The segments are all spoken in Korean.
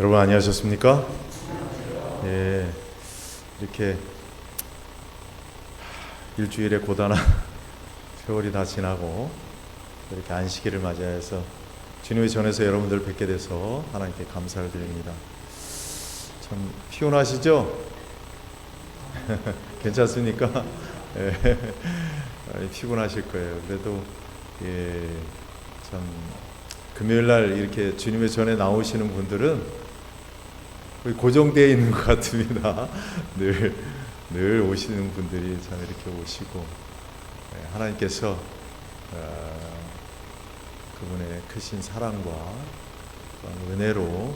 여러분 안녕하셨습니까? 예, 이렇게 일주일의 고단한 세월이 다 지나고 이렇게 안식일을 맞이해서 주님의 전에서 여러분들 뵙게 돼서 하나님께 감사를 드립니다. 참 피곤하시죠? 괜찮습니까? 예, 피곤하실 거예요. 그래도 참 금요일날 이렇게 주님의 전에 나오시는 분들은 거의 고정되어 있는 것 같습니다. 늘 오시는 분들이 참 이렇게 오시고 하나님께서 그분의 크신 사랑과 은혜로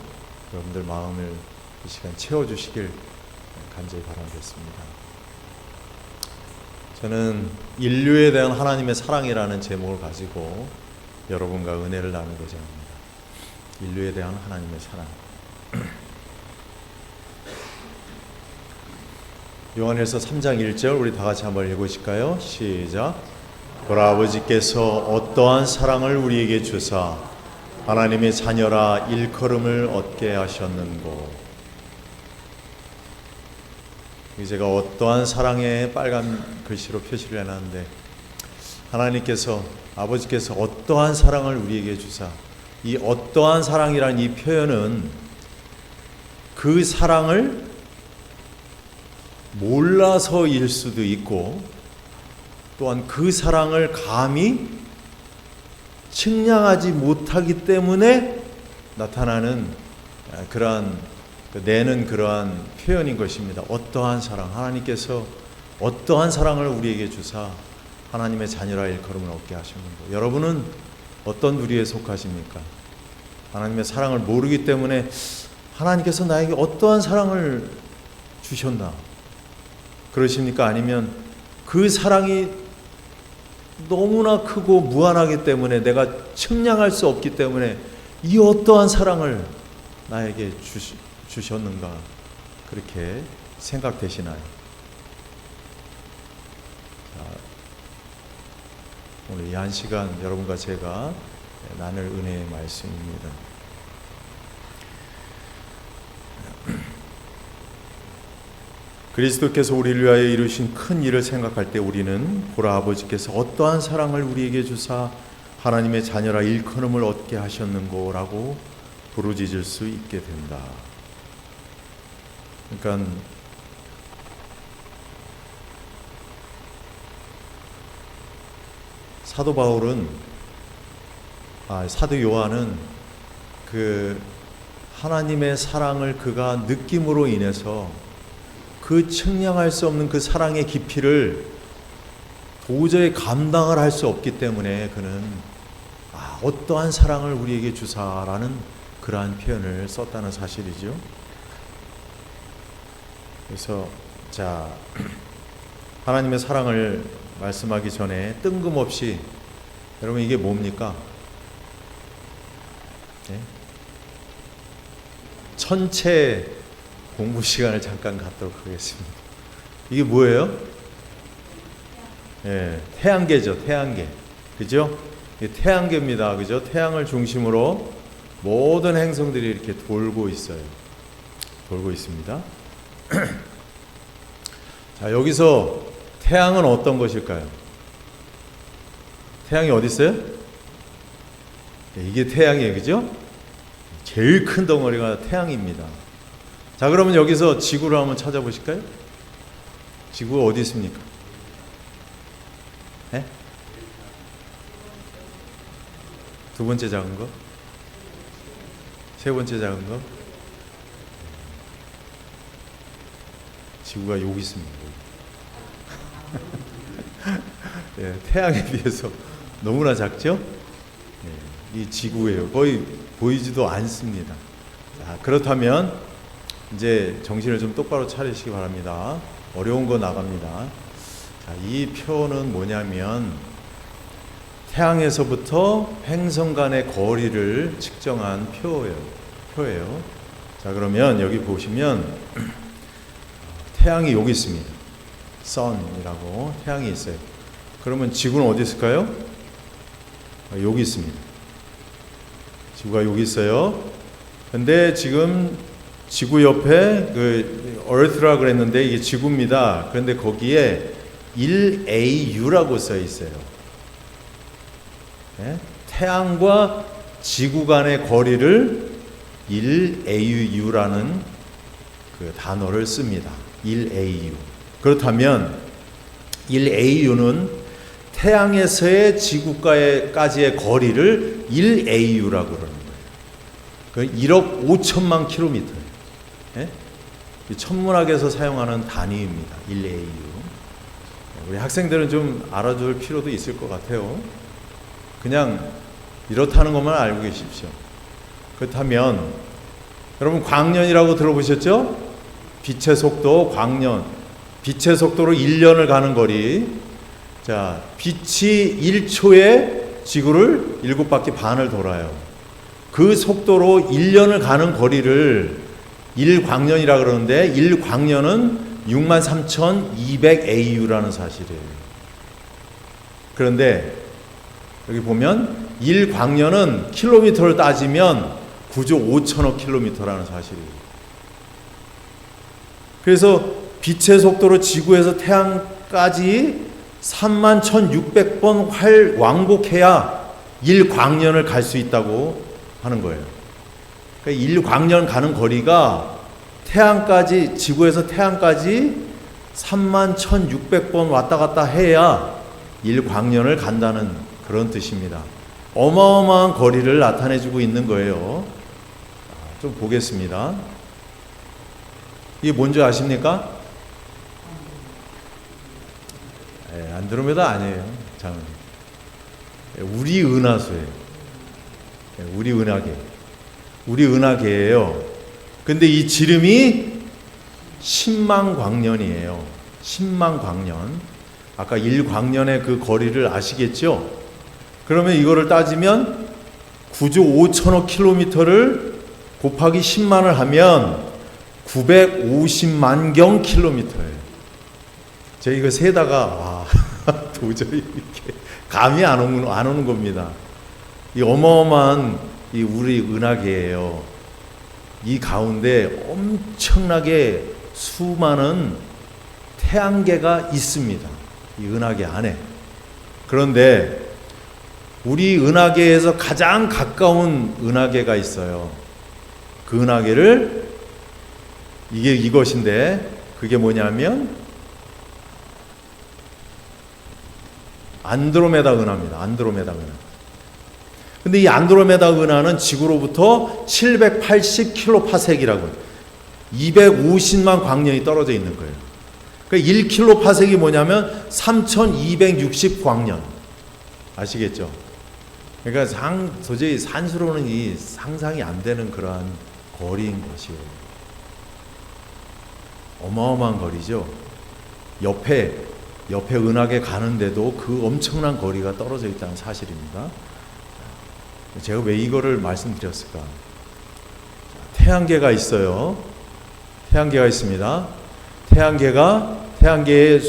여러분들 마음을 이 시간 채워주시길 간절히 바라겠습니다. 저는 인류에 대한 하나님의 사랑이라는 제목을 가지고 여러분과 은혜를 나누고자 합니다. 인류에 대한 하나님의 사랑. 요한일서 3장 1절 우리 다 같이 한번 읽으실까요? 시작. 보라, 아버지께서 어떠한 사랑을 우리에게 주사 하나님의 자녀라 일컬음을 얻게 하셨는고. 제가 어떠한 사랑에 빨간 글씨로 표시를 해놨는데, 하나님께서, 아버지께서 어떠한 사랑을 우리에게 주사, 이 어떠한 사랑이라는 이 표현은 그 사랑을 몰라서일 수도 있고, 또한 그 사랑을 감히 측량하지 못하기 때문에 나타나는 내는 그러한 표현인 것입니다. 어떠한 사랑, 하나님께서 어떠한 사랑을 우리에게 주사 하나님의 자녀라 일컬음을 얻게 하셨는고. 여러분은 어떤 부류에 속하십니까? 하나님의 사랑을 모르기 때문에 하나님께서 나에게 어떠한 사랑을 주셨나 그러십니까? 아니면 그 사랑이 너무나 크고 무한하기 때문에 내가 측량할 수 없기 때문에 이 어떠한 사랑을 나에게 주셨는가 그렇게 생각되시나요? 오늘 이 한 시간 여러분과 제가 나눌 은혜의 말씀입니다. 그리스도께서 우리를 위하여 이루신 큰 일을 생각할 때 우리는 보라, 아버지께서 어떠한 사랑을 우리에게 주사 하나님의 자녀라 일컬음을 얻게 하셨는고 라고 부르짖을 수 있게 된다. 그러니까 사도 요한은 그 하나님의 사랑을 그가 느낌으로 인해서 그 측량할 수 없는 그 사랑의 깊이를 도저히 감당을 할 수 없기 때문에 그는 어떠한 사랑을 우리에게 주사라는 그러한 표현을 썼다는 사실이죠. 그래서 하나님의 사랑을 말씀하기 전에 뜬금없이 여러분 이게 뭡니까? 네? 천체 공부 시간을 잠깐 갖도록 하겠습니다. 이게 뭐예요? 예, 태양계죠, 태양계. 그죠? 이게 태양계입니다. 그죠? 태양을 중심으로 모든 행성들이 이렇게 돌고 있어요. 돌고 있습니다. 자, 여기서 태양은 어떤 것일까요? 태양이 어디 있어요? 네, 이게 태양이에요. 그죠? 제일 큰 덩어리가 태양입니다. 자, 그러면 여기서 지구를 한번 찾아보실까요? 지구가 어디 있습니까? 네? 두 번째 작은 거? 세 번째 작은 거? 지구가 여기 있습니다. 네, 태양에 비해서 너무나 작죠? 네, 이 지구예요. 거의 보이지도 않습니다. 자, 그렇다면 이제 정신을 좀 똑바로 차리시기 바랍니다. 어려운 거 나갑니다. 자, 이 표는 뭐냐면 태양에서부터 행성 간의 거리를 측정한 표예요. 자, 그러면 여기 보시면 태양이 여기 있습니다. Sun이라고 태양이 있어요. 그러면 지구는 어디 있을까요? 여기 있습니다. 지구가 여기 있어요. 근데 지금 지구 옆에 그 Earth라 그랬는데 이게 지구입니다. 그런데 거기에 1AU라고 써 있어요. 네? 태양과 지구 간의 거리를 1AU라는 그 단어를 씁니다. 1AU. 그렇다면 1AU는 태양에서의 지구까지의 거리를 1AU라고 그러는 거예요. 그 1억 5천만 킬로미터예요. 예? 천문학에서 사용하는 단위입니다. 1AU. 우리 학생들은 좀 알아둘 필요도 있을 것 같아요. 그냥 이렇다는 것만 알고 계십시오. 그렇다면 여러분 광년이라고 들어보셨죠? 빛의 속도 광년. 빛의 속도로 1년을 가는 거리. 자, 빛이 1초에 지구를 7바퀴 반을 돌아요. 그 속도로 1년을 가는 거리를 1광년이라 그러는데 1광년은 63,200AU라는 사실이에요. 그런데 여기 보면 1광년은 킬로미터를 따지면 9조 5천억 킬로미터라는 사실이에요. 그래서 빛의 속도로 지구에서 태양까지 31,600번 왕복해야 1광년을 갈 수 있다고 하는 거예요. 그러니까 1광년 가는 거리가 태양까지, 지구에서 태양까지 31,600번 왔다 갔다 해야 1광년을 간다는 그런 뜻입니다. 어마어마한 거리를 나타내주고 있는 거예요. 좀 보겠습니다. 이게 뭔지 아십니까? 안드로메다 아니에요. 참, 우리 은하수예요. 우리 은하계. 우리 은하계예요. 근데 이 지름이 10만 광년이에요. 10만 광년. 아까 1광년의 그 거리를 아시겠죠? 그러면 이거를 따지면 9조 5천억 킬로미터를 곱하기 10만을 하면 950만 경 킬로미터예요. 제가 이거 세다가 도저히 이렇게 감이 안 오는 겁니다. 이 어마어마한 이 우리 은하계예요. 이 가운데 엄청나게 수많은 태양계가 있습니다. 이 은하계 안에. 그런데 우리 은하계에서 가장 가까운 은하계가 있어요. 그 은하계를 이것인데 그게 뭐냐면 안드로메다 은하입니다. 안드로메다 은하. 근데 이 안드로메다 은하는 지구로부터 780킬로파섹이라고 250만 광년이 떨어져 있는 거예요. 그러니까 1킬로파섹이 뭐냐면 3260광년. 아시겠죠? 그러니까 도저히 산수로는 이 상상이 안 되는 그러한 거리인 것이에요. 어마어마한 거리죠. 옆에 은하계 가는데도 그 엄청난 거리가 떨어져 있다는 사실입니다. 제가 왜 이거를 말씀드렸을까? 태양계가 있어요. 태양계가 있습니다. 태양계에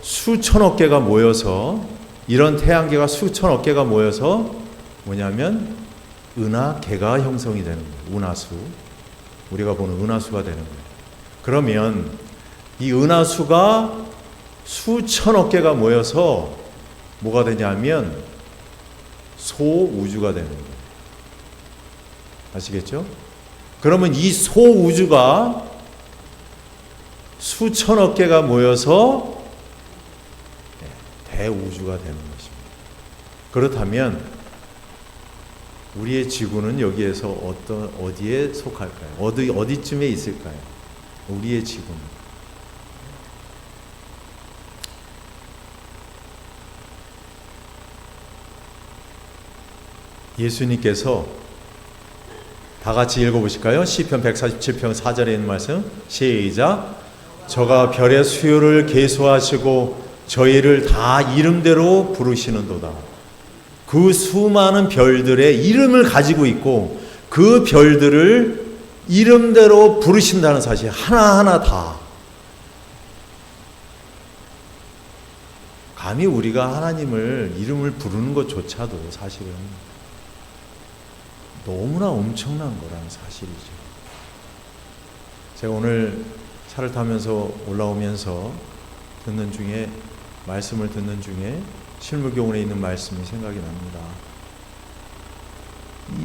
수천억 개가 모여서, 이런 태양계가 수천억 개가 모여서 뭐냐면 은하계가 형성이 되는 거예요. 은하수. 우리가 보는 은하수가 되는 거예요. 그러면 이 은하수가 수천억 개가 모여서 뭐가 되냐면 소우주가 되는 거예요. 아시겠죠? 그러면 이 소우주가 수천억 개가 모여서 대우주가 되는 것입니다. 그렇다면 우리의 지구는 여기에서 어디에 속할까요? 어디쯤에 있을까요? 우리의 지구는. 예수님께서 다 같이 읽어보실까요? 시편 147편 4절에 있는 말씀 시작. 저가 별의 수요를 계수하시고 저희를 다 이름대로 부르시는도다. 그 수많은 별들의 이름을 가지고 있고 그 별들을 이름대로 부르신다는 사실 하나하나 다. 감히 우리가 하나님을 이름을 부르는 것조차도 사실은 너무나 엄청난 거라는 사실이죠. 제가 오늘 차를 타면서 올라오면서 말씀을 듣는 중에 실무교훈에 있는 말씀이 생각이 납니다.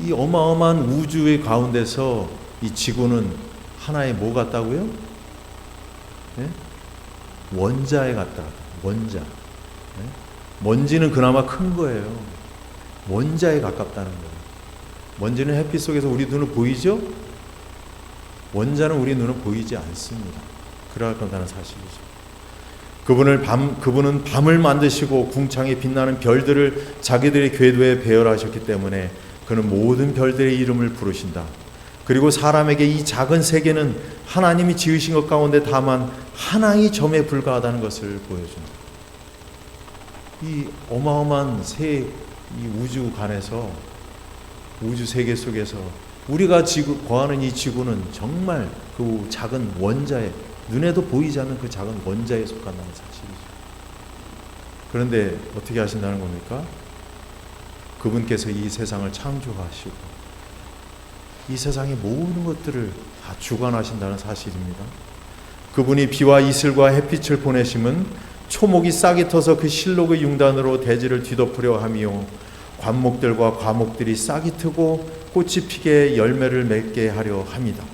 이 어마어마한 우주의 가운데서 이 지구는 하나의 뭐 같다고요? 네? 원자에 같다. 원자. 네? 먼지는 그나마 큰 거예요. 원자에 가깝다는 거예요. 먼지는 햇빛 속에서 우리 눈은 보이죠? 원자는 우리 눈은 보이지 않습니다. 그러할 거라는 사실이죠. 그분은 밤을 만드시고 궁창에 빛나는 별들을 자기들의 궤도에 배열하셨기 때문에 그는 모든 별들의 이름을 부르신다. 그리고 사람에게 이 작은 세계는 하나님이 지으신 것 가운데 다만 하나의 점에 불과하다는 것을 보여준다. 이 어마어마한 이 우주간에서, 우주 세계 속에서 우리가 거하는 이 지구는 정말 그 작은 원자에, 눈에도 보이지 않는 그 작은 원자에 속한다는 사실이죠. 그런데 어떻게 하신다는 겁니까? 그분께서 이 세상을 창조하시고 이 세상의 모든 것들을 다 주관하신다는 사실입니다. 그분이 비와 이슬과 햇빛을 보내심은 초목이 싹이 터서 그 실록의 융단으로 대지를 뒤덮으려 하며 관목들과 과목들이 싹이 트고 꽃이 피게 열매를 맺게 하려 합니다.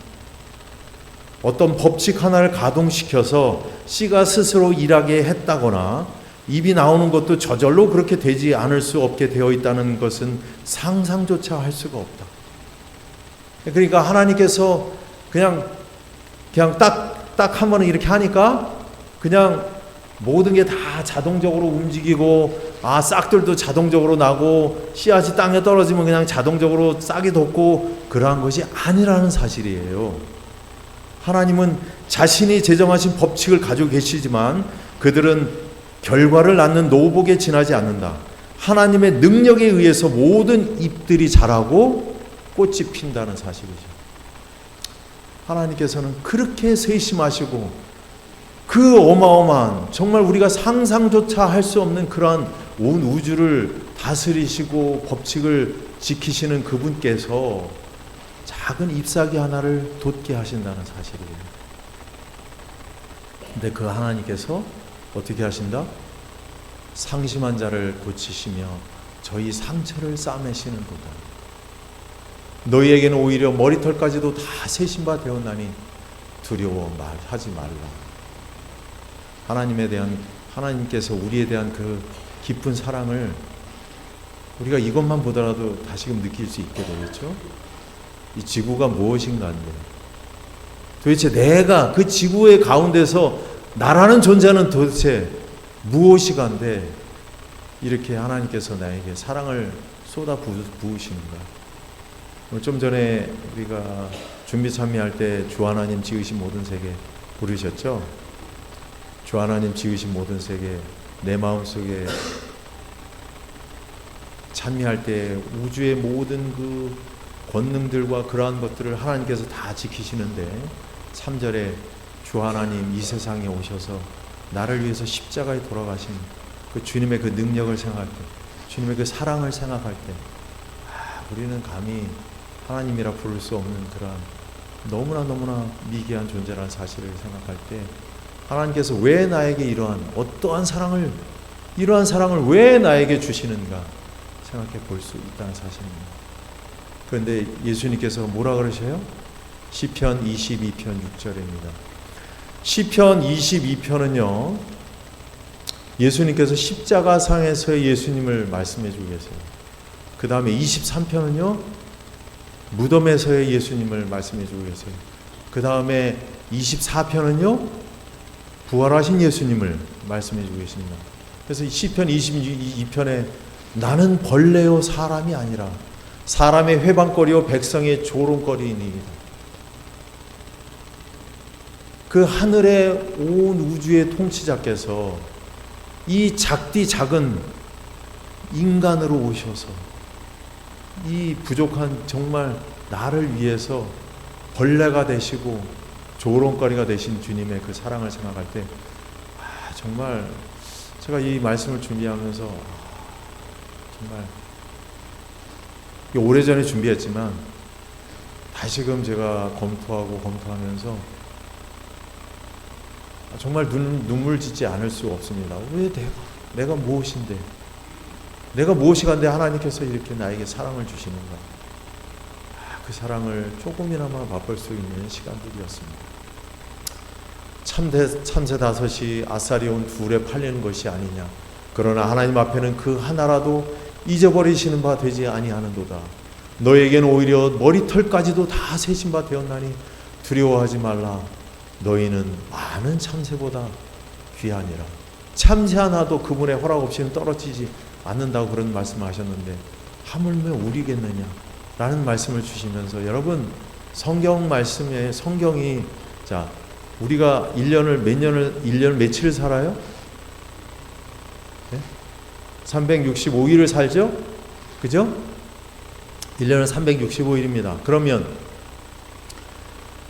어떤 법칙 하나를 가동시켜서 씨가 스스로 일하게 했다거나 입이 나오는 것도 저절로 그렇게 되지 않을 수 없게 되어 있다는 것은 상상조차 할 수가 없다. 그러니까 하나님께서 그냥 딱 한 번은 이렇게 하니까 그냥 모든 게 다 자동적으로 움직이고, 싹들도 자동적으로 나고, 씨앗이 땅에 떨어지면 그냥 자동적으로 싹이 돋고, 그러한 것이 아니라는 사실이에요. 하나님은 자신이 제정하신 법칙을 가지고 계시지만 그들은 결과를 낳는 노복에 지나지 않는다. 하나님의 능력에 의해서 모든 잎들이 자라고 꽃이 핀다는 사실이죠. 하나님께서는 그렇게 세심하시고 그 어마어마한, 정말 우리가 상상조차 할 수 없는 그러한 온 우주를 다스리시고 법칙을 지키시는 그분께서 작은 잎사귀 하나를 돋게 하신다는 사실이에요. 근데 그 하나님께서 어떻게 하신다? 상심한 자를 고치시며 저희 상처를 싸매시는 도다. 너희에게는 오히려 머리털까지도 다 세신 바 되었나니 두려워 말하지 말라. 하나님께서 우리에 대한 그 깊은 사랑을 우리가 이것만 보더라도 다시금 느낄 수 있게 되겠죠. 이 지구가 무엇인가인데, 도대체 내가 그 지구의 가운데서 나라는 존재는 도대체 무엇이간데 이렇게 하나님께서 나에게 사랑을 쏟아 부으시는가. 좀 전에 우리가 준비 참여할 때 주 하나님 지으신 모든 세계 부르셨죠? 주 하나님 지으신 모든 세계, 내 마음속에 찬미할 때 우주의 모든 그 권능들과 그러한 것들을 하나님께서 다 지키시는데 3절에 주 하나님 이 세상에 오셔서 나를 위해서 십자가에 돌아가신 그 주님의 그 능력을 생각할 때, 주님의 그 사랑을 생각할 때 우리는 감히 하나님이라 부를 수 없는 그러한 너무나 미개한 존재라는 사실을 생각할 때 하나님께서 왜 나에게 이러한 사랑을 왜 나에게 주시는가 생각해 볼 수 있다는 사실입니다. 그런데 예수님께서 뭐라 그러셔요? 시편 22편 6절입니다. 시편 22편은요, 예수님께서 십자가상에서의 예수님을 말씀해 주고 계세요. 그 다음에 23편은요, 무덤에서의 예수님을 말씀해 주고 계세요. 그 다음에 24편은요, 부활하신 예수님을 말씀해 주고 계십니다. 그래서 시편 22편에 나는 벌레요 사람이 아니라 사람의 회방거리요 백성의 조롱거리이니이다. 그 하늘의 온 우주의 통치자께서 이 작은 인간으로 오셔서 이 부족한 정말 나를 위해서 벌레가 되시고 조롱거리가 되신 주님의 그 사랑을 생각할 때 정말 제가 이 말씀을 준비하면서 정말 오래전에 준비했지만 다시금 제가 검토하면서 정말 눈물 짓지 않을 수 없습니다. 왜 내가 무엇인데, 내가 무엇이 간데 하나님께서 이렇게 나에게 사랑을 주시는가. 그 사랑을 조금이나마 맛볼 수 있는 시간들이었습니다. 참새 다섯이 아싸리 온 둘에 팔리는 것이 아니냐. 그러나 하나님 앞에는 그 하나라도 잊어버리시는 바 되지 아니하는도다. 너에게는 오히려 머리털까지도 다 세신 바 되었나니 두려워하지 말라. 너희는 많은 참새보다 귀하니라. 참새 하나도 그분의 허락 없이는 떨어지지 않는다고 그런 말씀을 하셨는데 하물며 우리겠느냐 라는 말씀을 주시면서, 여러분 성경 말씀에, 성경이 자 우리가 1년 며칠을 살아요? 네? 365일을 살죠? 그죠? 1년은 365일입니다. 그러면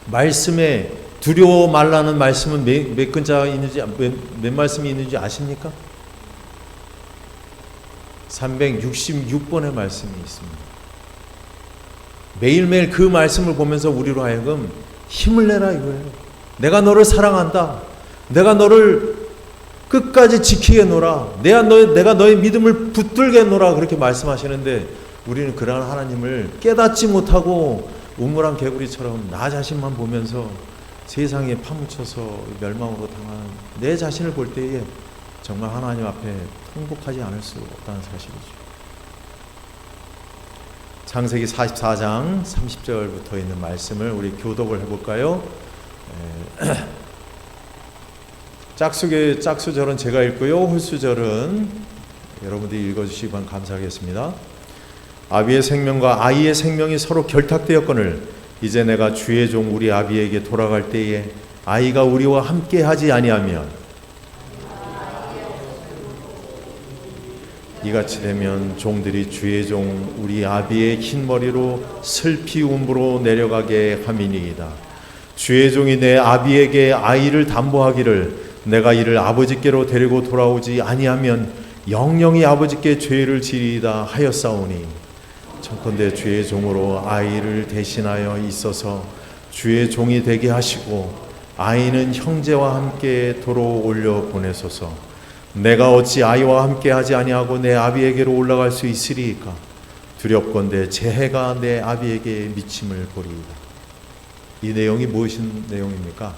말씀에 두려워 말라는 말씀은 몇 글자 있는지, 몇 말씀이 있는지 아십니까? 366번의 말씀이 있습니다. 매일매일 그 말씀을 보면서 우리로 하여금 힘을 내라 이거예요. 내가 너를 사랑한다. 내가 너를 끝까지 지키겠노라. 내가 너의 믿음을 붙들겠노라. 그렇게 말씀하시는데 우리는 그러한 하나님을 깨닫지 못하고 우물한 개구리처럼 나 자신만 보면서 세상에 파묻혀서 멸망으로 당하는 내 자신을 볼 때에 정말 하나님 앞에 통곡하지 않을 수 없다는 사실이죠. 창세기 44장 30절부터 있는 말씀을 우리 교독을 해볼까요? 짝수절은 제가 읽고요, 홀수절은 여러분들이 읽어주시면 감사하겠습니다. 아비의 생명과 아이의 생명이 서로 결탁되었거늘 이제 내가 주의 종 우리 아비에게 돌아갈 때에 아이가 우리와 함께하지 아니하면 이같이 되면 종들이 주의 종 우리 아비의 흰머리로 슬피 움으로 내려가게 함이니이다. 주의 종이 내 아비에게 아이를 담보하기를 내가 이를 아버지께로 데리고 돌아오지 아니하면 영영이 아버지께 죄를 지리이다 하였사오니 청컨대 주의 종으로 아이를 대신하여 있어서 주의 종이 되게 하시고 아이는 형제와 함께 도로 올려 보내소서. 내가 어찌 아이와 함께 하지 아니하고 내 아비에게로 올라갈 수 있으리이까. 두렵건대 제 해가 내 아비에게 미침을 보리이다. 이 내용이 무엇인 내용입니까?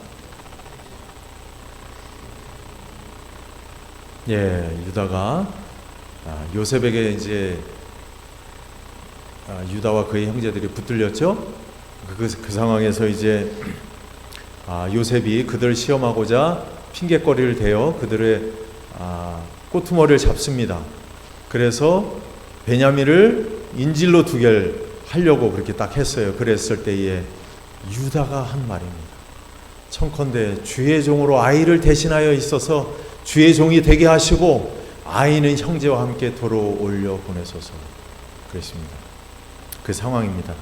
유다가 요셉에게 이제 유다와 그의 형제들이 붙들렸죠. 그 상황에서 이제 요셉이 그들을 시험하고자 핑곗거리를 대어 그들의 꼬투머리를 잡습니다. 그래서 베냐민을 인질로 두결하려고 그렇게 딱 했어요. 그랬을 때에 유다가 한 말입니다. 청컨대 주의 종으로 아이를 대신하여 있어서 주의 종이 되게 하시고 아이는 형제와 함께 도로 올려 보내소서. 그랬습니다. 그 상황입니다.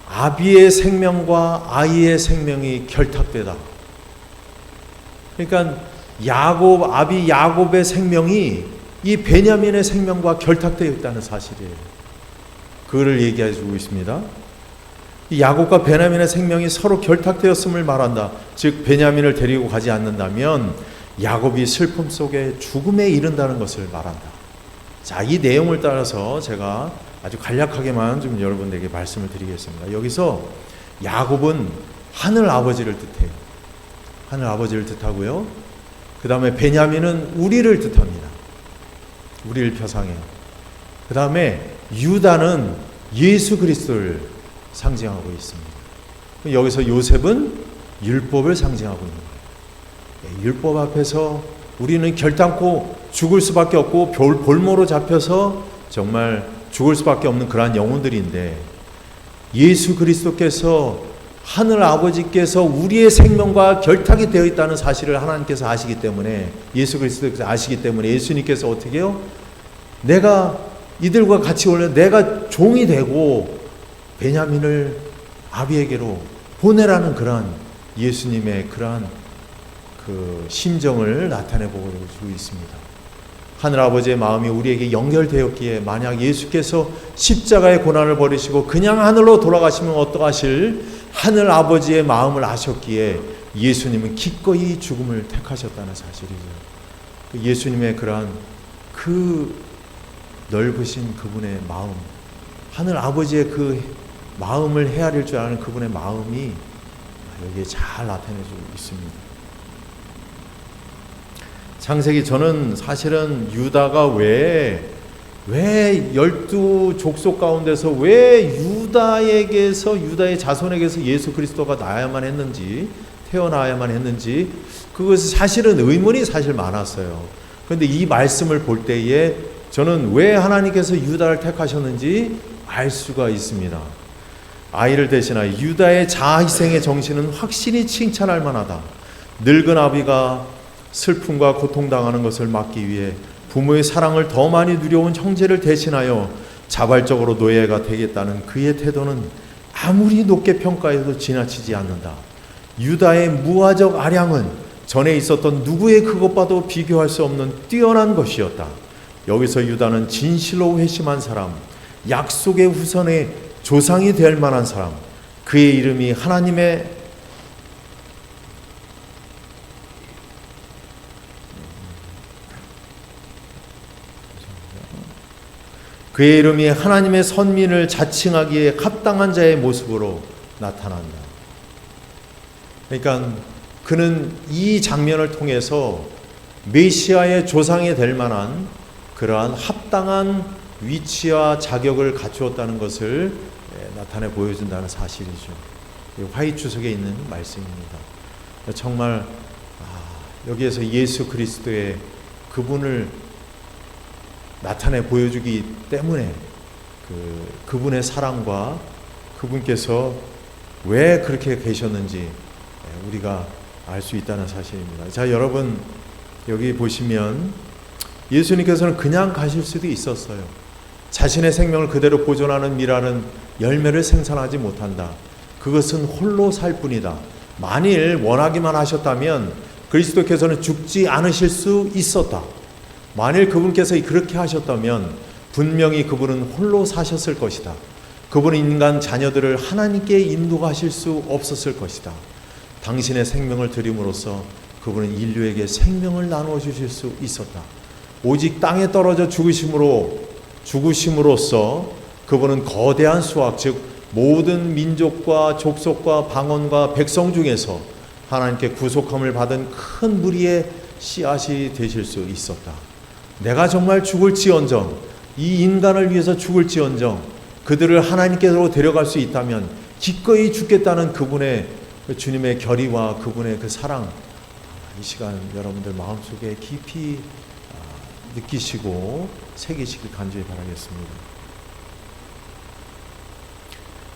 아비의 생명과 아이의 생명이 결탁되다. 그러니까 아비 야곱의 생명이 이 베냐민의 생명과 결탁되어 있다는 사실이에요. 그거를 얘기해 주고 있습니다. 이 야곱과 베냐민의 생명이 서로 결탁되었음을 말한다. 즉 베냐민을 데리고 가지 않는다면 야곱이 슬픔 속에 죽음에 이른다는 것을 말한다. 자, 이 내용을 따라서 제가 아주 간략하게만 좀 여러분에게 말씀을 드리겠습니다. 여기서 야곱은 하늘 아버지를 뜻해요. 하늘 아버지를 뜻하고요. 그 다음에 베냐민은 우리를 뜻합니다. 우리를 표상해요. 그 다음에 유다는 예수 그리스도를 상징하고 있습니다. 여기서 요셉은 율법을 상징하고 있는 거예요. 율법 앞에서 우리는 결단코 죽을 수밖에 없고 볼모로 잡혀서 정말 죽을 수밖에 없는 그러한 영혼들인데 예수 그리스도께서 하늘 아버지께서 우리의 생명과 결탁이 되어 있다는 사실을 하나님께서 아시기 때문에 예수 그리스도께서 아시기 때문에 예수님께서 어떻게 해요? 내가 이들과 같이 올려 내가 종이 되고 베냐민을 아비에게로 보내라는 그러한 예수님의 그러한 그 심정을 나타내 보고 있습니다. 하늘아버지의 마음이 우리에게 연결되었기에 만약 예수께서 십자가의 고난을 버리시고 그냥 하늘로 돌아가시면 어떠하실 하늘아버지의 마음을 아셨기에 예수님은 기꺼이 죽음을 택하셨다는 사실이죠. 예수님의 그러한 그 넓으신 그분의 마음, 하늘아버지의 그 마음을 헤아릴 줄 아는 그분의 마음이 여기에 잘 나타내주고 있습니다. 창세기, 저는 사실은 유다가 왜 12족속 가운데서 왜 유다에게서, 유다의 자손에게서 예수 그리스도가 나야만 했는지, 태어나야만 했는지, 그것이 사실은 의문이 사실 많았어요. 그런데 이 말씀을 볼 때에 저는 왜 하나님께서 유다를 택하셨는지 알 수가 있습니다. 아이를 대신하여 유다의 자아희생의 정신은 확실히 칭찬할 만하다. 늙은 아비가 슬픔과 고통당하는 것을 막기 위해 부모의 사랑을 더 많이 누려온 형제를 대신하여 자발적으로 노예가 되겠다는 그의 태도는 아무리 높게 평가해도 지나치지 않는다. 유다의 무화적 아량은 전에 있었던 누구의 그것과도 비교할 수 없는 뛰어난 것이었다. 여기서 유다는 진실로 회심한 사람, 약속의 후손의 조상이 될 만한 사람, 그의 이름이 하나님의 선민을 자칭하기에 합당한 자의 모습으로 나타난다. 그러니까 그는 이 장면을 통해서 메시아의 조상이 될 만한 그러한 합당한 위치와 자격을 갖추었다는 것을 나타내 보여준다는 사실이죠. 화이 추석에 있는 말씀입니다. 정말 여기에서 예수 그리스도의 그분을 나타내 보여주기 때문에 그분의 사랑과 그분께서 왜 그렇게 계셨는지 우리가 알 수 있다는 사실입니다. 자, 여러분, 여기 보시면 예수님께서는 그냥 가실 수도 있었어요. 자신의 생명을 그대로 보존하는 미랄은 열매를 생산하지 못한다. 그것은 홀로 살 뿐이다. 만일 원하기만 하셨다면 그리스도께서는 죽지 않으실 수 있었다. 만일 그분께서 그렇게 하셨다면 분명히 그분은 홀로 사셨을 것이다. 그분은 인간 자녀들을 하나님께 인도하실 수 없었을 것이다. 당신의 생명을 드림으로써 그분은 인류에게 생명을 나누어 주실 수 있었다. 오직 땅에 떨어져 죽으심으로써 그분은 거대한 수확, 즉 모든 민족과 족속과 방언과 백성 중에서 하나님께 구속함을 받은 큰 무리의 씨앗이 되실 수 있었다. 내가 정말 죽을지언정, 이 인간을 위해서 죽을지언정 그들을 하나님께로 데려갈 수 있다면 기꺼이 죽겠다는 그분의 주님의 결의와 그분의 그 사랑, 이 시간 여러분들 마음속에 깊이 느끼시고 새기시길 간절히 바라겠습니다.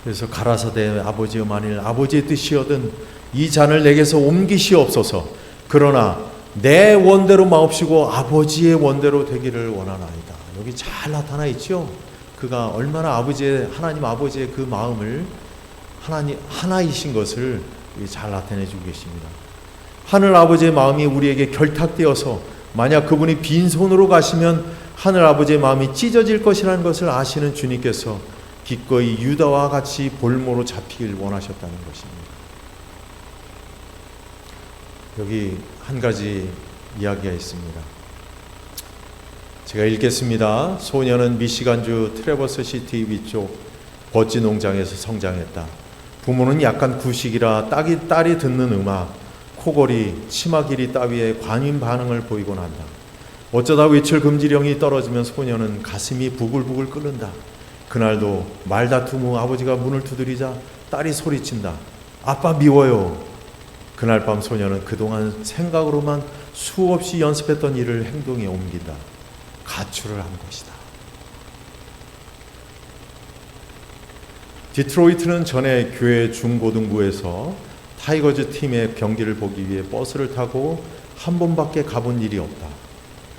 그래서 가라사대 아버지여, 만일 아버지의 뜻이여든 이 잔을 내게서 옮기시옵소서. 그러나 내 원대로 마옵시고 아버지의 원대로 되기를 원하나이다. 여기 잘 나타나 있죠. 그가 얼마나 하나님 아버지의 그 마음을 하나이신 것을 잘 나타내주고 계십니다. 하늘 아버지의 마음이 우리에게 결탁되어서 만약 그분이 빈손으로 가시면 하늘 아버지의 마음이 찢어질 것이라는 것을 아시는 주님께서 기꺼이 유다와 같이 볼모로 잡히길 원하셨다는 것입니다. 여기 한 가지 이야기가 있습니다. 제가 읽겠습니다. 소녀는 미시간주 트래버스 시티 위쪽 버지 농장에서 성장했다. 부모는 약간 구식이라 딸이 듣는 음악, 코골이, 치마 길이 따위에 관인 반응을 보이곤 한다. 어쩌다 외출 금지령이 떨어지면 소녀는 가슴이 부글부글 끓는다. 그날도 말다툼 후 아버지가 문을 두드리자 딸이 소리친다. 아빠 미워요. 그날 밤 소녀는 그동안 생각으로만 수없이 연습했던 일을 행동에 옮긴다. 가출을 한 것이다. 디트로이트는 전에 교회 중고등부에서 타이거즈 팀의 경기를 보기 위해 버스를 타고 한 번밖에 가본 일이 없다.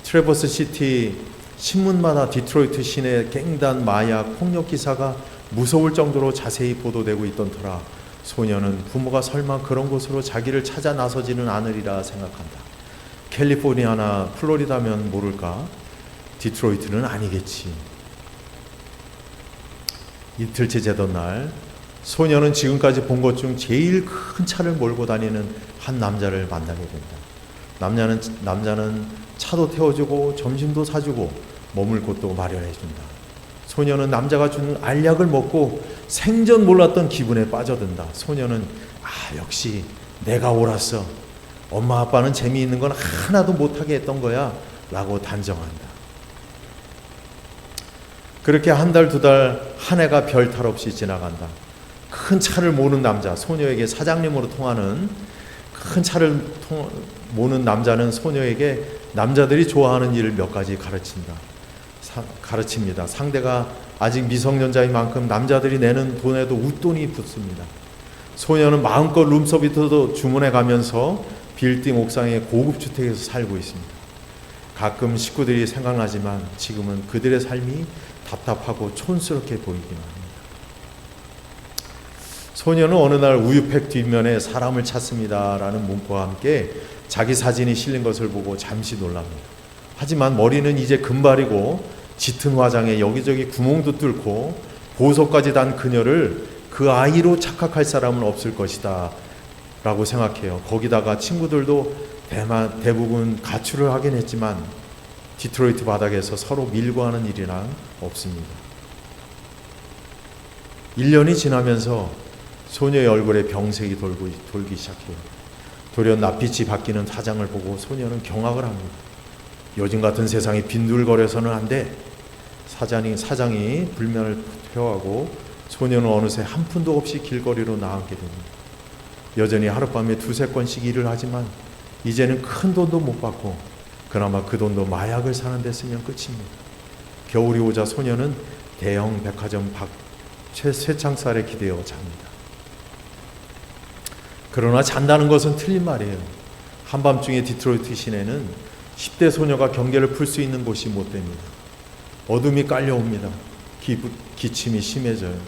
트래버스 시티 신문마다 디트로이트 시내 갱단, 마약, 폭력 기사가 무서울 정도로 자세히 보도되고 있던 터라 소녀는 부모가 설마 그런 곳으로 자기를 찾아 나서지는 않으리라 생각한다. 캘리포니아나 플로리다면 모를까? 디트로이트는 아니겠지. 이틀째 재던 날 소녀는 지금까지 본 것 중 제일 큰 차를 몰고 다니는 한 남자를 만나게 된다. 남자는 차도 태워주고 점심도 사주고 머물 곳도 마련해준다. 소녀는 남자가 주는 알약을 먹고 생전 몰랐던 기분에 빠져든다. 소녀는 역시 내가 옳았어. 엄마 아빠는 재미있는 건 하나도 못하게 했던 거야 라고 단정한다. 그렇게 한 달, 두 달, 한 해가 별 탈 없이 지나간다. 큰 차를 모는 남자, 소녀에게 사장님으로 통하는 큰 차를 모는 남자는 소녀에게 남자들이 좋아하는 일을 몇 가지 가르칩니다. 상대가 아직 미성년자인 만큼 남자들이 내는 돈에도 웃돈이 붙습니다. 소녀는 마음껏 룸서비스도 주문해 가면서 빌딩 옥상의 고급 주택에서 살고 있습니다. 가끔 식구들이 생각나지만 지금은 그들의 삶이 답답하고 촌스럽게 보이기만 합니다. 소녀는 어느 날 우유팩 뒷면에 사람을 찾습니다 라는 문구와 함께 자기 사진이 실린 것을 보고 잠시 놀랍니다. 하지만 머리는 이제 금발이고 짙은 화장에 여기저기 구멍도 뚫고 보석까지 단 그녀를 그 아이로 착각할 사람은 없을 것이다 라고 생각해요. 거기다가 친구들도 대부분 가출을 하긴 했지만 디트로이트 바닥에서 서로 밀고 하는 일이란 없습니다. 1년이 지나면서 소녀의 얼굴에 병색이 돌기 시작해요. 돌연 낯빛이 바뀌는 사장을 보고 소녀는 경악을 합니다. 요즘 같은 세상에 빈둥거려서는 안 돼. 사장이 불면을 표하고 소녀는 어느새 한 푼도 없이 길거리로 나앉게 됩니다. 여전히 하룻밤에 두세 건씩 일을 하지만 이제는 큰 돈도 못 받고 그나마 그 돈도 마약을 사는 데 쓰면 끝입니다. 겨울이 오자 소녀는 대형 백화점 밖 쇠창살에 기대어 잡니다. 그러나 잔다는 것은 틀린 말이에요. 한밤중에 디트로이트 시내는 10대 소녀가 경계를 풀 수 있는 곳이 못 됩니다. 어둠이 깔려옵니다. 기침이 심해져요.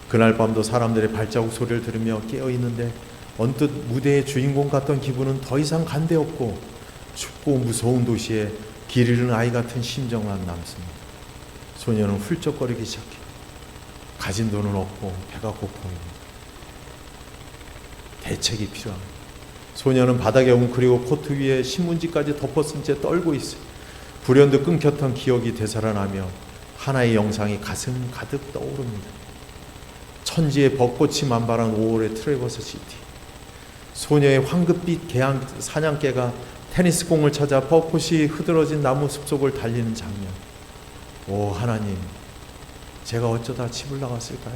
그날 밤도 사람들의 발자국 소리를 들으며 깨어있는데 언뜻 무대의 주인공 같던 기분은 더 이상 간데 없고 춥고 무서운 도시에 길 잃은 아이 같은 심정만 남습니다. 소녀는 훌쩍거리기 시작해요. 가진 돈은 없고 배가 고파옵니다. 대책이 필요합니다. 소녀는 바닥에 웅크리고 코트 위에 신문지까지 덮어쓴 채 떨고 있어요. 불현듯 끊겼던 기억이 되살아나며 하나의 영상이 가슴 가득 떠오릅니다. 천지에 벚꽃이 만발한 5월의 트래버스 시티. 소녀의 황급빛 사냥개가 테니스공을 찾아 벚꽃이 흐드러진 나무 숲속을 달리는 장면. 오 하나님, 제가 어쩌다 집을 나갔을까요?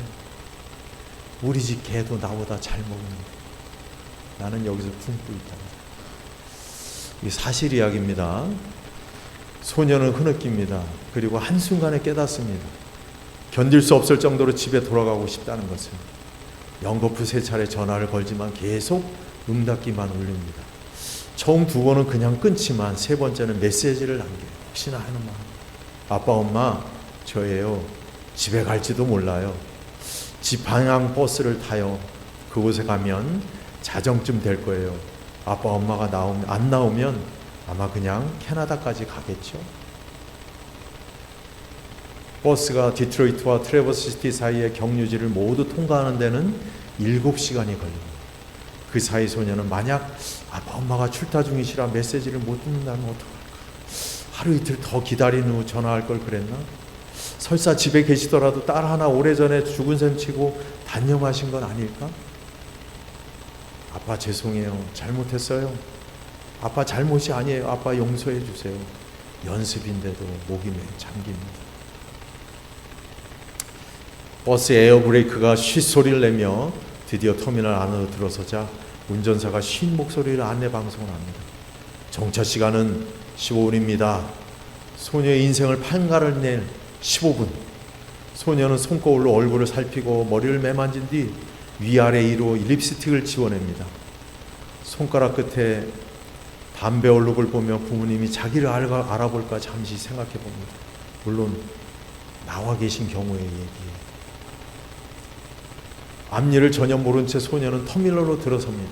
우리 집 개도 나보다 잘 먹는데 나는 여기서 굶고 있다. 이 사실 이야기입니다. 소녀는 흐느낍니다. 그리고 한순간에 깨닫습니다. 견딜 수 없을 정도로 집에 돌아가고 싶다는 것을. 연거푸 3차례 전화를 걸지만 계속 응답기만 울립니다. 처음 2번은 그냥 끊지만 3번째는 메시지를 남겨요. 혹시나 하는 마음. 아빠 엄마 저예요. 집에 갈지도 몰라요. 집 방향 버스를 타요. 그곳에 가면 자정쯤 될 거예요. 아빠 엄마가 안 나오면 아마 그냥 캐나다까지 가겠죠. 버스가 디트로이트와 트래버스시티 사이의 경유지를 모두 통과하는 데는 7시간이 걸립니다. 그 사이 소녀는 만약 아빠 엄마가 출타 중이시라 메시지를 못 듣는다면 어떡할까? 하루 이틀 더 기다린 후 전화할 걸 그랬나? 설사 집에 계시더라도 딸 하나 오래전에 죽은 셈 치고 단념하신 건 아닐까? 아빠 죄송해요. 잘못했어요. 아빠 잘못이 아니에요. 아빠 용서해 주세요. 연습인데도 목이 잠깁니다. 버스 에어브레이크가 쉿소리를 내며 드디어 터미널 안으로 들어서자 운전사가 쉰 목소리를 안내방송을 합니다. 정차 시간은 15분입니다. 소녀의 인생을 판가를 낼 15분. 소녀는 손거울로 얼굴을 살피고 머리를 매만진 뒤 위아래 위로 립스틱을 지워냅니다. 손가락 끝에 담배 얼룩을 보며 부모님이 자기를 알아볼까 잠시 생각해 봅니다. 물론 나와 계신 경우의 얘기예요. 앞일을 전혀 모른 채 소녀는 터미널로 들어섭니다.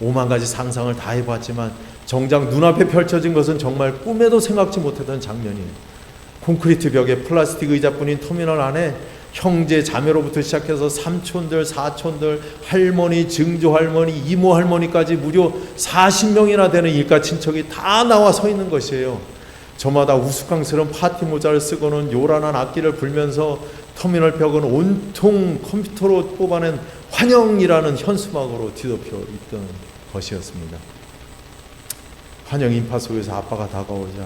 5만 가지 상상을 다 해봤지만 정작 눈앞에 펼쳐진 것은 정말 꿈에도 생각지 못했던 장면이에요. 콘크리트 벽에 플라스틱 의자뿐인 터미널 안에 형제 자매로부터 시작해서 삼촌들, 사촌들, 할머니, 증조 할머니, 이모 할머니까지 무려 40명이나 되는 일가 친척이 다 나와 서 있는 것이에요. 저마다 우스꽝스러운 파티 모자를 쓰고는 요란한 악기를 불면서 터미널 벽은 온통 컴퓨터로 뽑아낸 환영이라는 현수막으로 뒤덮여 있던 것이었습니다. 환영 인파 속에서 아빠가 다가오자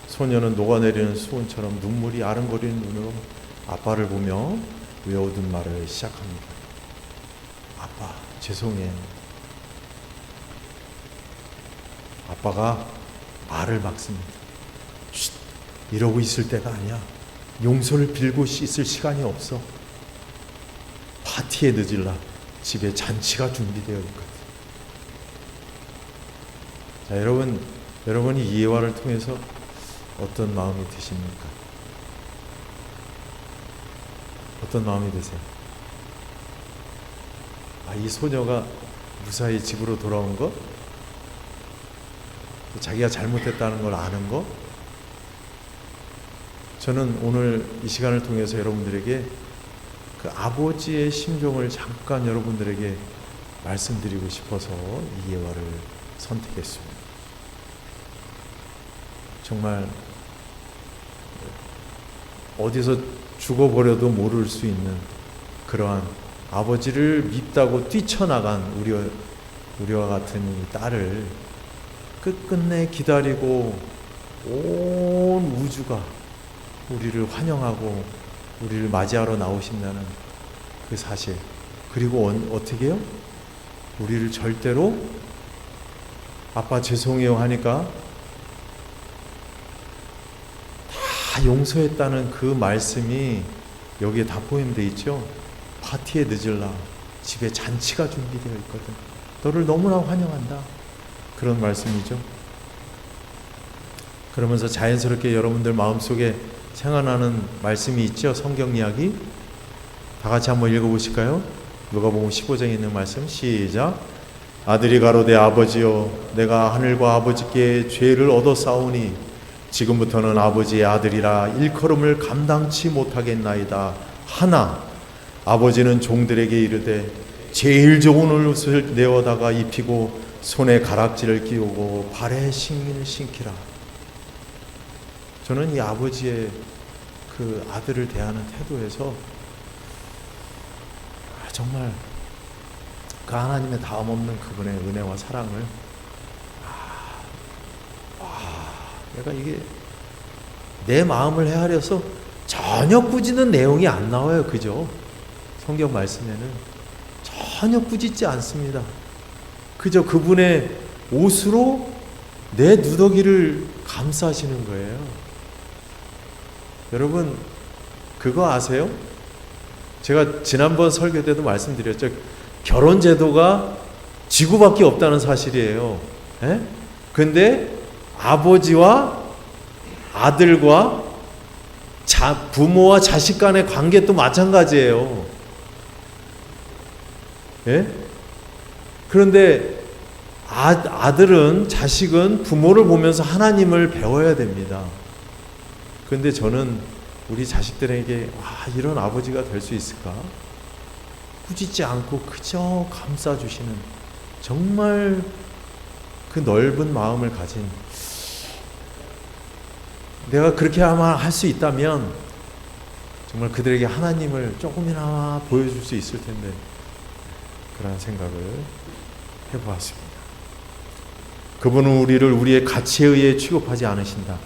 소녀는 녹아내리는 수온처럼 눈물이 아른거리는 눈으로 아빠를 보며 외워둔 말을 시작합니다. 아빠, 죄송해. 아빠가 말을 막습니다. 쉿, 이러고 있을 때가 아니야. 용서를 빌고 있을 시간이 없어. 파티에 늦을라. 집에 잔치가 준비되어 있거든. 자, 여러분이 이 예화를 통해서 어떤 마음이 드십니까? 어떤 마음이 드세요? 이 소녀가 무사히 집으로 돌아온 거? 또 자기가 잘못했다는 걸 아는 거? 저는 오늘 이 시간을 통해서 여러분들에게 그 아버지의 심정을 잠깐 여러분들에게 말씀드리고 싶어서 이 예화를 선택했습니다. 정말 어디서 죽어버려도 모를 수 있는 그러한 아버지를 밉다고 뛰쳐나간 우리와 같은 이 딸을 끝끝내 기다리고 온 우주가 우리를 환영하고 우리를 맞이하러 나오신다는 그 사실, 그리고 어떻게 해요? 우리를 절대로 아빠 죄송해요 하니까 다 용서했다는 그 말씀이 여기에 다 포함되어 있죠. 파티에 늦을라. 집에 잔치가 준비되어 있거든. 너를 너무나 환영한다. 그런 말씀이죠. 그러면서 자연스럽게 여러분들 마음속에 생각나는 말씀이 있죠. 성경 이야기. 다 같이 한번 읽어보실까요? 누가복음 15장에 있는 말씀 시작. 아들이 가로되 아버지여 내가 하늘과 아버지께 죄를 얻어싸우니 지금부터는 아버지의 아들이라 일컬음을 감당치 못하겠나이다 하나 아버지는 종들에게 이르되 제일 좋은 옷을 내어다가 입히고 손에 가락지를 끼우고 발에 신기를 신기라. 저는 이 아버지의 그 아들을 대하는 태도에서 정말 그 하나님의 다음없는 그분의 은혜와 사랑을 내가 이게 내 마음을 헤아려서 전혀 꾸짖는 내용이 안 나와요. 그죠? 성경 말씀에는 전혀 꾸짖지 않습니다. 그저 그분의 옷으로 내 누더기를 감싸시는 거예요. 여러분 그거 아세요? 제가 지난번 설교 때도 말씀드렸죠. 결혼 제도가 지구밖에 없다는 사실이에요. 근데 아버지와 아들과 부모와 자식 간의 관계도 마찬가지예요. 예? 그런데 아들은, 자식은 부모를 보면서 하나님을 배워야 됩니다. 그런데 저는 우리 자식들에게 이런 아버지가 될 수 있을까? 꾸짖지 않고 그저 감싸주시는 정말 그 넓은 마음을 가진, 내가 그렇게 아마 할 수 있다면 정말 그들에게 하나님을 조금이나마 보여줄 수 있을 텐데, 그런 생각을 해보았습니다. 그분은 우리를 우리의 가치에 의해 취급하지 않으신다.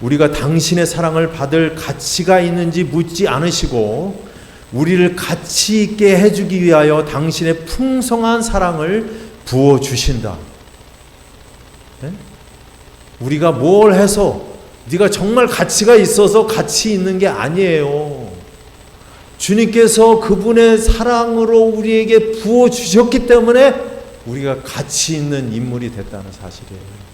우리가 당신의 사랑을 받을 가치가 있는지 묻지 않으시고 우리를 가치 있게 해주기 위하여 당신의 풍성한 사랑을 부어주신다. 네? 우리가 뭘 해서 네가 정말 가치가 있어서 가치 있는 게 아니에요. 주님께서 그분의 사랑으로 우리에게 부어주셨기 때문에 우리가 가치 있는 인물이 됐다는 사실이에요.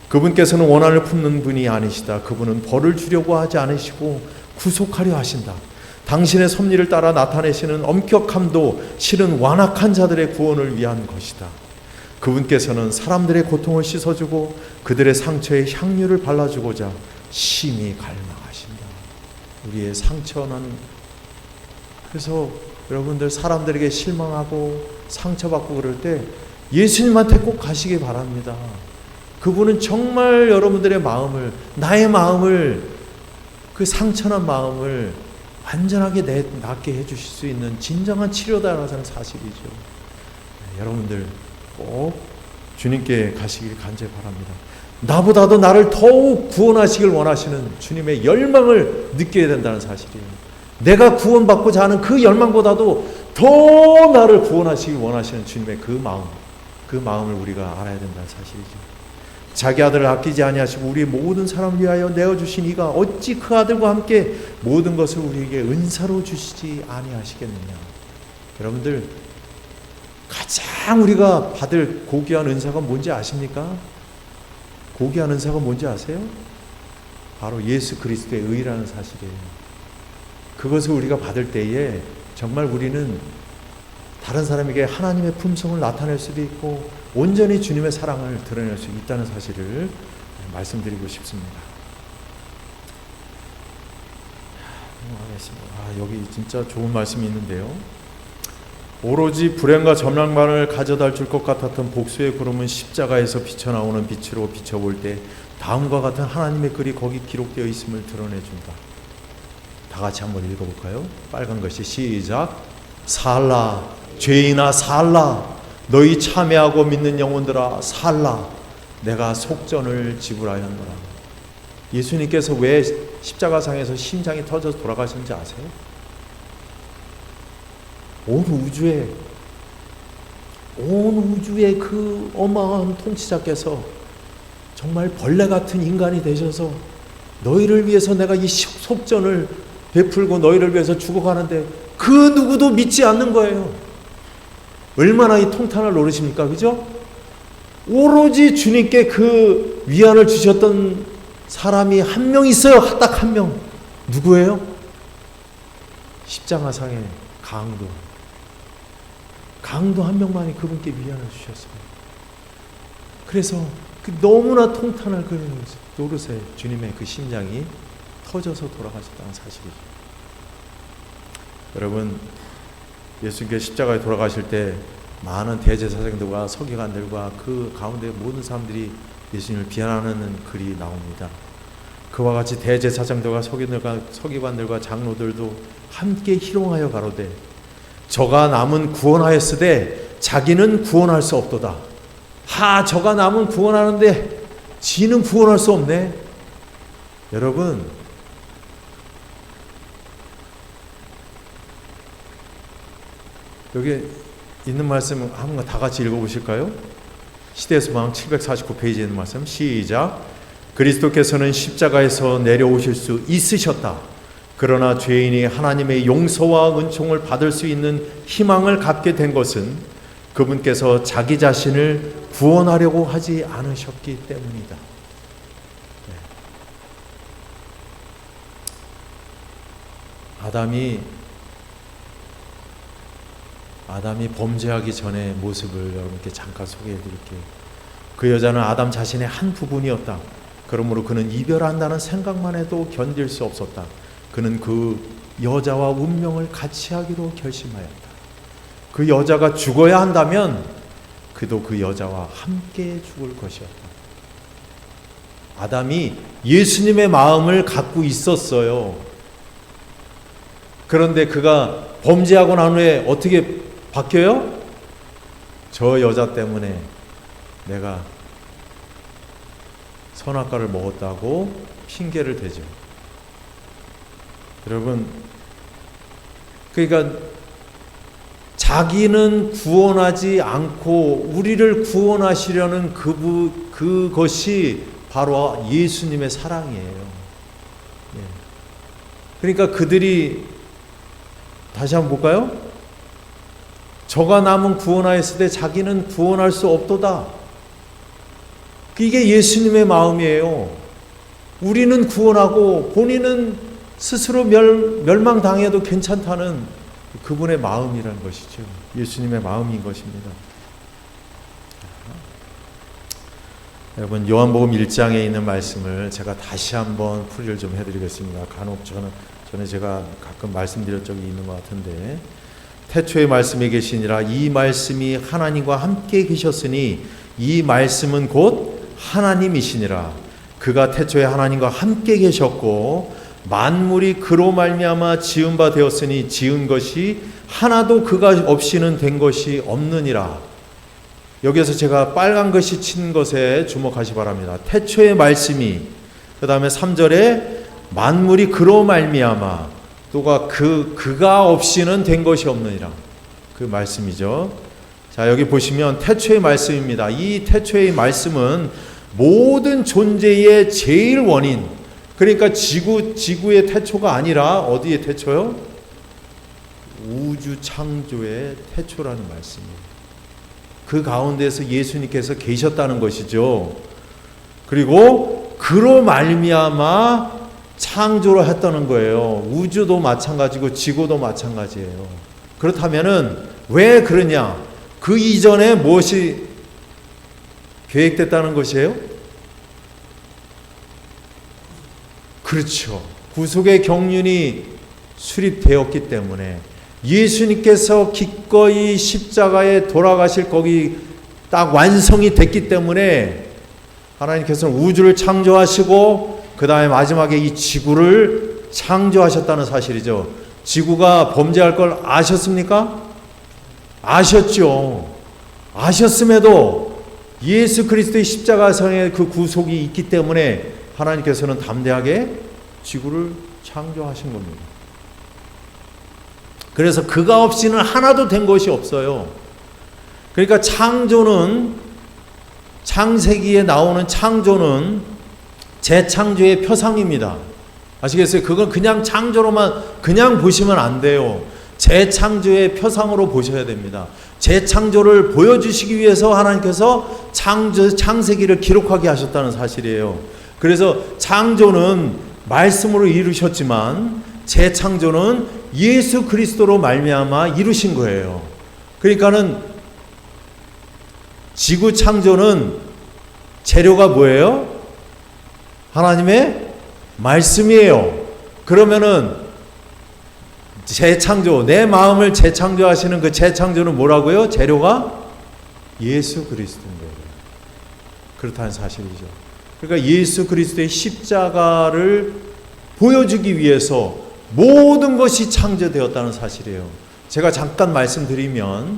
그분께서는 원한을 품는 분이 아니시다. 그분은 벌을 주려고 하지 않으시고 구속하려 하신다. 당신의 섭리를 따라 나타내시는 엄격함도 실은 완악한 자들의 구원을 위한 것이다. 그분께서는 사람들의 고통을 씻어주고 그들의 상처에 향유를 발라주고자 심히 갈망하신다. 우리의 상처는, 그래서 여러분들 사람들에게 실망하고 상처받고 그럴 때 예수님한테 꼭 가시기 바랍니다. 그분은 정말 여러분들의 마음을, 나의 마음을, 그 상처난 마음을 완전하게 낫게 해주실 수 있는 진정한 치료다라는 사실이죠. 여러분들 꼭 주님께 가시길 간절히 바랍니다. 나보다도 나를 더욱 구원하시길 원하시는 주님의 열망을 느껴야 된다는 사실이에요. 내가 구원받고자 하는 그 열망보다도 더 나를 구원하시길 원하시는 주님의 그 마음을 우리가 알아야 된다는 사실이죠. 자기 아들을 아끼지 아니하시고 우리 모든 사람을 위하여 내어주신 이가 어찌 그 아들과 함께 모든 것을 우리에게 은사로 주시지 아니하시겠느냐. 여러분들, 가장 우리가 받을 고귀한 은사가 뭔지 아십니까? 고귀한 은사가 뭔지 아세요? 바로 예수 그리스도의 의라는 사실이에요. 그것을 우리가 받을 때에 정말 우리는 다른 사람에게 하나님의 품성을 나타낼 수도 있고 온전히 주님의 사랑을 드러낼 수 있다는 사실을 말씀드리고 싶습니다. 여기 진짜 좋은 말씀이 있는데요. 오로지 불행과 절망만을 가져다 줄 것 같았던 복수의 구름은 십자가에서 비쳐나오는 빛으로 비춰볼 때 다음과 같은 하나님의 글이 거기 기록되어 있음을 드러내준다. 다 같이 한번 읽어볼까요? 빨간 것이 시작. 살라, 죄인아 살라, 너희 참회하고 믿는 영혼들아 살라, 내가 속전을 지불하였노라. 예수님께서 왜 십자가상에서 심장이 터져서 돌아가셨는지 아세요? 온 우주의 그 어마어마한 통치자께서 정말 벌레 같은 인간이 되셔서 너희를 위해서 내가 이 속전을 베풀고 너희를 위해서 죽어가는데 그 누구도 믿지 않는 거예요. 얼마나 이 통탄을 노리십니까? 그죠? 오로지 주님께 그 위안을 주셨던 사람이 한 명 있어요. 딱 한 명. 누구예요? 십자가상의 강도 한 명만이 그분께 위안을 주셨어요. 그래서 그 너무나 통탄을 그리는 노릇에 주님의 그 심장이 터져서 돌아가셨다는 사실이죠. 여러분, 예수님께서 십자가에 돌아가실 때 많은 대제사장들과 서기관들과 그 가운데 모든 사람들이 예수님을 비난하는 글이 나옵니다. 그와 같이 대제사장들과 서기관들과 장로들도 함께 희롱하여 가로되 저가 남은 구원하였으되 자기는 구원할 수 없도다. 저가 남은 구원하는데 지는 구원할 수 없네. 여러분, 여기 있는 말씀 한번 다 같이 읽어보실까요? 시대서방 749페이지에 있는 말씀 시작. 그리스도께서는 십자가에서 내려오실 수 있으셨다. 그러나 죄인이 하나님의 용서와 은총을 받을 수 있는 희망을 갖게 된 것은 그분께서 자기 자신을 구원하려고 하지 않으셨기 때문이다. 아담이 범죄하기 전의 모습을 여러분께 잠깐 소개해 드릴게요. 그 여자는 아담 자신의 한 부분이었다. 그러므로 그는 이별한다는 생각만 해도 견딜 수 없었다. 그는 그 여자와 운명을 같이 하기로 결심하였다. 그 여자가 죽어야 한다면 그도 그 여자와 함께 죽을 것이었다. 아담이 예수님의 마음을 갖고 있었어요. 그런데 그가 범죄하고 난 후에 어떻게 바뀌어요? 저 여자 때문에 내가 선악과를 먹었다고 핑계를 대죠. 여러분, 그러니까 자기는 구원하지 않고 우리를 구원하시려는 그것이 바로 예수님의 사랑이에요. 그러니까 그들이 다시 한번 볼까요? 저가 남은 구원하였을 때 자기는 구원할 수 없도다. 이게 예수님의 마음이에요. 우리는 구원하고 본인은 스스로 멸망당해도 괜찮다는 그분의 마음이라는 것이죠. 예수님의 마음인 것입니다. 여러분, 요한복음 1장에 있는 말씀을 제가 다시 한번 풀이를 좀 해드리겠습니다. 간혹 전에 제가 가끔 말씀드린 적이 있는 것 같은데, 태초에 말씀이 계시니라 이 말씀이 하나님과 함께 계셨으니 이 말씀은 곧 하나님이시니라. 그가 태초에 하나님과 함께 계셨고 만물이 그로 말미암아 지은 바 되었으니 지은 것이 하나도 그가 없이는 된 것이 없느니라. 여기에서 제가 빨간 것이 친 것에 주목하시 바랍니다. 태초의 말씀이, 그 다음에 3절에 만물이 그로 말미암아, 또가 그가 없이는 된 것이 없느니라. 그 말씀이죠. 자, 여기 보시면 태초의 말씀입니다. 이 태초의 말씀은 모든 존재의 제일 원인, 그러니까 지구의 태초가 아니라 어디의 태초요? 우주 창조의 태초라는 말씀이에요. 그 가운데서 예수님께서 계셨다는 것이죠. 그리고 그로 말미암아 창조를 했다는 거예요. 우주도 마찬가지고 지구도 마찬가지예요. 그렇다면은 왜 그러냐? 그 이전에 무엇이 계획됐다는 것이에요? 그렇죠. 구속의 경륜이 수립되었기 때문에 예수님께서 기꺼이 십자가에 돌아가실 거기 딱 완성이 됐기 때문에 하나님께서는 우주를 창조하시고 그 다음에 마지막에 이 지구를 창조하셨다는 사실이죠. 지구가 범죄할 걸 아셨습니까? 아셨죠. 아셨음에도 예수 그리스도의 십자가상의 그 구속이 있기 때문에 하나님께서는 담대하게 지구를 창조하신 겁니다. 그래서 그가 없이는 하나도 된 것이 없어요. 그러니까 창조는, 창세기에 나오는 창조는 재창조의 표상입니다. 아시겠어요? 그건 그냥 창조로만 그냥 보시면 안 돼요. 재창조의 표상으로 보셔야 됩니다. 재창조를 보여주시기 위해서 하나님께서 창세기를 기록하게 하셨다는 사실이에요. 그래서 창조는 말씀으로 이루셨지만 재창조는 예수 그리스도로 말미암아 이루신 거예요. 그러니까는 지구 창조는 재료가 뭐예요? 하나님의 말씀이에요. 그러면은 재창조, 내 마음을 재창조하시는 그 재창조는 뭐라고요? 재료가 예수 그리스도인 거예요. 그렇다는 사실이죠. 그러니까 예수 그리스도의 십자가를 보여주기 위해서 모든 것이 창조되었다는 사실이에요. 제가 잠깐 말씀드리면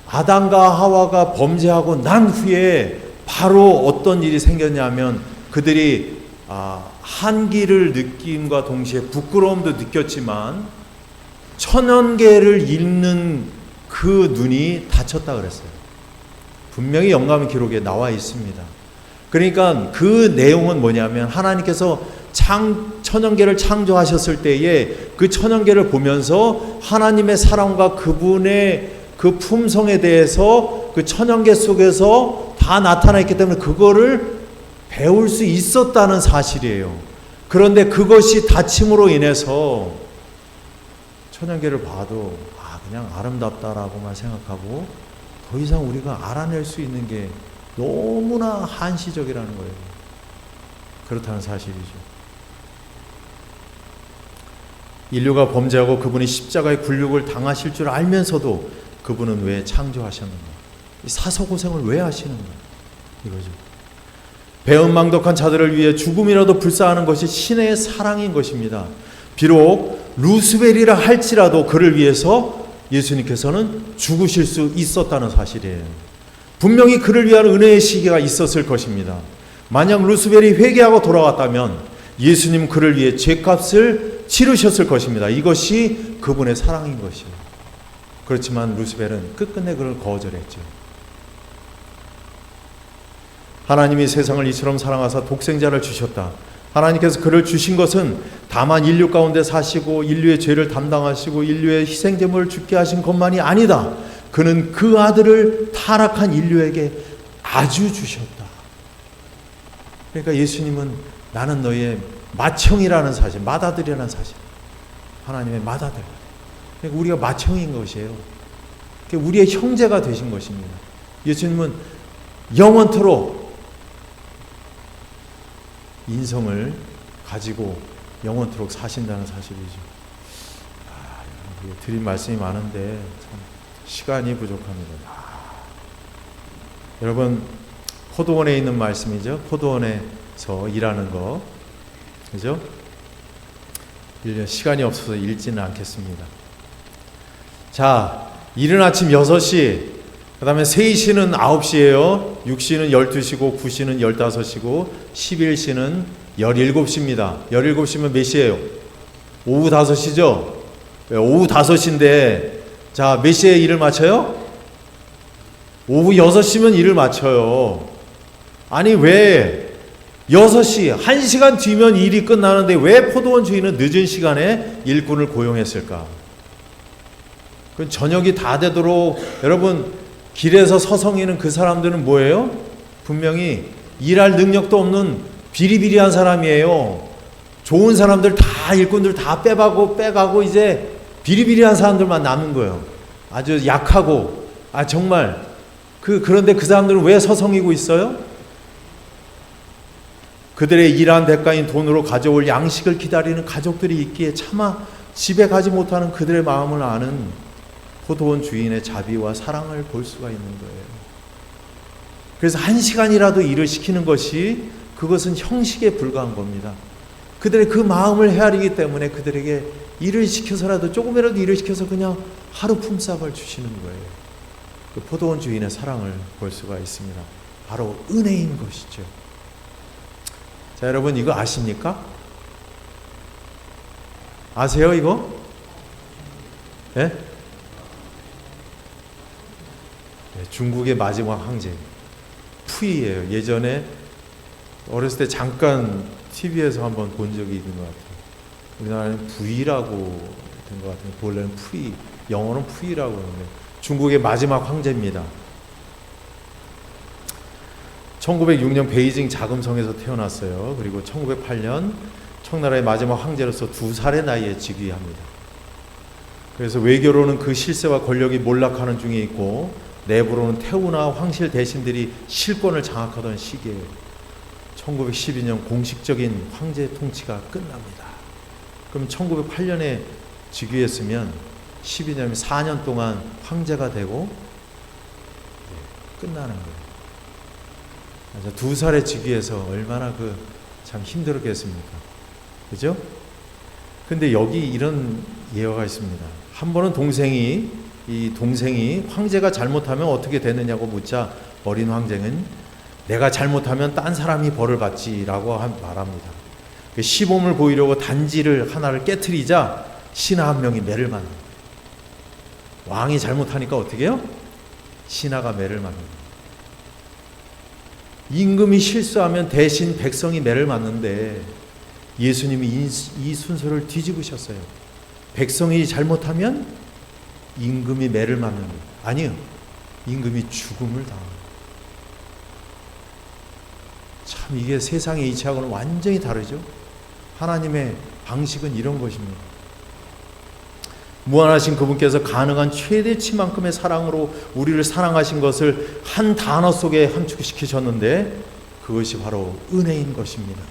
아담과 하와가 범죄하고 난 후에 바로 어떤 일이 생겼냐면 그들이 한기를 느낌과 동시에 부끄러움도 느꼈지만 천연계를 읽는 그 눈이 닫혔다 그랬어요. 분명히 영감 기록에 나와 있습니다. 그러니까 그 내용은 뭐냐면 하나님께서 천연계를 창조하셨을 때에 그 천연계를 보면서 하나님의 사랑과 그분의 그 품성에 대해서 그 천연계 속에서 다 나타나 있기 때문에 그거를 배울 수 있었다는 사실이에요. 그런데 그것이 닫힘으로 인해서 천연계를 봐도 그냥 아름답다라고만 생각하고 더 이상 우리가 알아낼 수 있는 게 너무나 한시적이라는 거예요. 그렇다는 사실이죠. 인류가 범죄하고 그분이 십자가의 굴욕을 당하실 줄 알면서도 그분은 왜 창조하셨는가? 사서고생을 왜 하시는가? 이거죠. 배은망덕한 자들을 위해 죽음이라도 불사하는 것이 신의 사랑인 것입니다. 비록 루스벨이라 할지라도 그를 위해서 예수님께서는 죽으실 수 있었다는 사실이에요. 분명히 그를 위한 은혜의 시기가 있었을 것입니다. 만약 루스벨이 회개하고 돌아왔다면 예수님 그를 위해 죄값을 치르셨을 것입니다. 이것이 그분의 사랑인 것이에요. 그렇지만 루스벨은 끝끝내 그를 거절했죠. 하나님이 세상을 이처럼 사랑하사 독생자를 주셨다. 하나님께서 그를 주신 것은 다만 인류 가운데 사시고 인류의 죄를 담당하시고 인류의 희생제물을 죽게 하신 것만이 아니다. 그는 그 아들을 타락한 인류에게 아주 주셨다. 그러니까 예수님은 나는 너의 맏형이라는 사실, 맏아들이라는 사실, 하나님의 맏아들. 그러니까 우리가 맏형인 것이에요. 그러니까 우리의 형제가 되신 것입니다. 예수님은 영원토록 인성을 가지고 영원토록 사신다는 사실이죠. 드린 말씀이 많은데 참 시간이 부족합니다. 여러분, 포도원에 있는 말씀이죠. 포도원에서 일하는 거, 그죠? 시간이 없어서 읽지는 않겠습니다. 자, 이른 아침 6시, 그 다음에 3시는 9시예요. 6시는 12시고 9시는 15시고 11시는 17시입니다. 17시면 몇 시예요? 오후 5시죠? 오후 5시인데 자, 몇 시에 일을 마쳐요? 오후 6시면 일을 마쳐요. 아니 왜 6시, 1시간 뒤면 일이 끝나는데 왜 포도원 주인은 늦은 시간에 일꾼을 고용했을까? 그 저녁이 다 되도록 여러분 길에서 서성이는 그 사람들은 뭐예요? 분명히 일할 능력도 없는 비리비리한 사람이에요. 좋은 사람들 다 일꾼들 다 빼가고 이제 비리비리한 사람들만 남은 거예요. 아주 약하고 정말 그런데 그 사람들은 왜 서성이고 있어요? 그들의 일한 대가인 돈으로 가져올 양식을 기다리는 가족들이 있기에 차마 집에 가지 못하는 그들의 마음을 아는 포도원 주인의 자비와 사랑을 볼 수가 있는 거예요. 그래서 1시간이라도 일을 시키는 것이 그것은 형식에 불과한 겁니다. 그들의 그 마음을 헤아리기 때문에 그들에게 일을 시켜서라도 조금이라도 일을 시켜서 그냥 하루 품삯을 주시는 거예요. 그 포도원 주인의 사랑을 볼 수가 있습니다. 바로 은혜인 것이죠. 자, 여러분 이거 아십니까? 아세요 이거? 예? 네? 중국의 마지막 황제 푸이예요. 예전에 어렸을 때 잠깐 TV에서 한번 본 적이 있는 것 같아요. 우리나라는 부이라고 된 것 같아요. 원래는 푸이, 영어는 푸이라고 하는데 중국의 마지막 황제입니다. 1906년 베이징 자금성에서 태어났어요. 그리고 1908년 청나라의 마지막 황제로서 2살의 나이에 즉위합니다. 그래서 외교로는 그 실세와 권력이 몰락하는 중에 있고 내부로는 태우나 황실 대신들이 실권을 장악하던 시기에 1912년 공식적인 황제 통치가 끝납니다. 그럼 1908년에 즉위했으면 12년이면 4년 동안 황제가 되고 끝나는 거예요. 2살에 즉위해서 얼마나 참 힘들었겠습니까? 그죠? 근데 여기 이런 예화가 있습니다. 한 번은 동생이 황제가 잘못하면 어떻게 되느냐고 묻자 어린 황제는 내가 잘못하면 딴 사람이 벌을 받지라고 말합니다. 시범을 보이려고 단지를 하나를 깨트리자 신하 한 명이 매를 맞는 거예요. 왕이 잘못하니까 어떻게 해요? 신하가 매를 맞는 거예요. 임금이 실수하면 대신 백성이 매를 맞는데 예수님이 이 순서를 뒤집으셨어요. 백성이 잘못하면 임금이 매를 맞는 거예요. 아니요. 임금이 죽음을 당합니다. 참 이게 세상의 이치하고는 완전히 다르죠. 하나님의 방식은 이런 것입니다. 무한하신 그분께서 가능한 최대치만큼의 사랑으로 우리를 사랑하신 것을 한 단어 속에 함축시키셨는데 그것이 바로 은혜인 것입니다.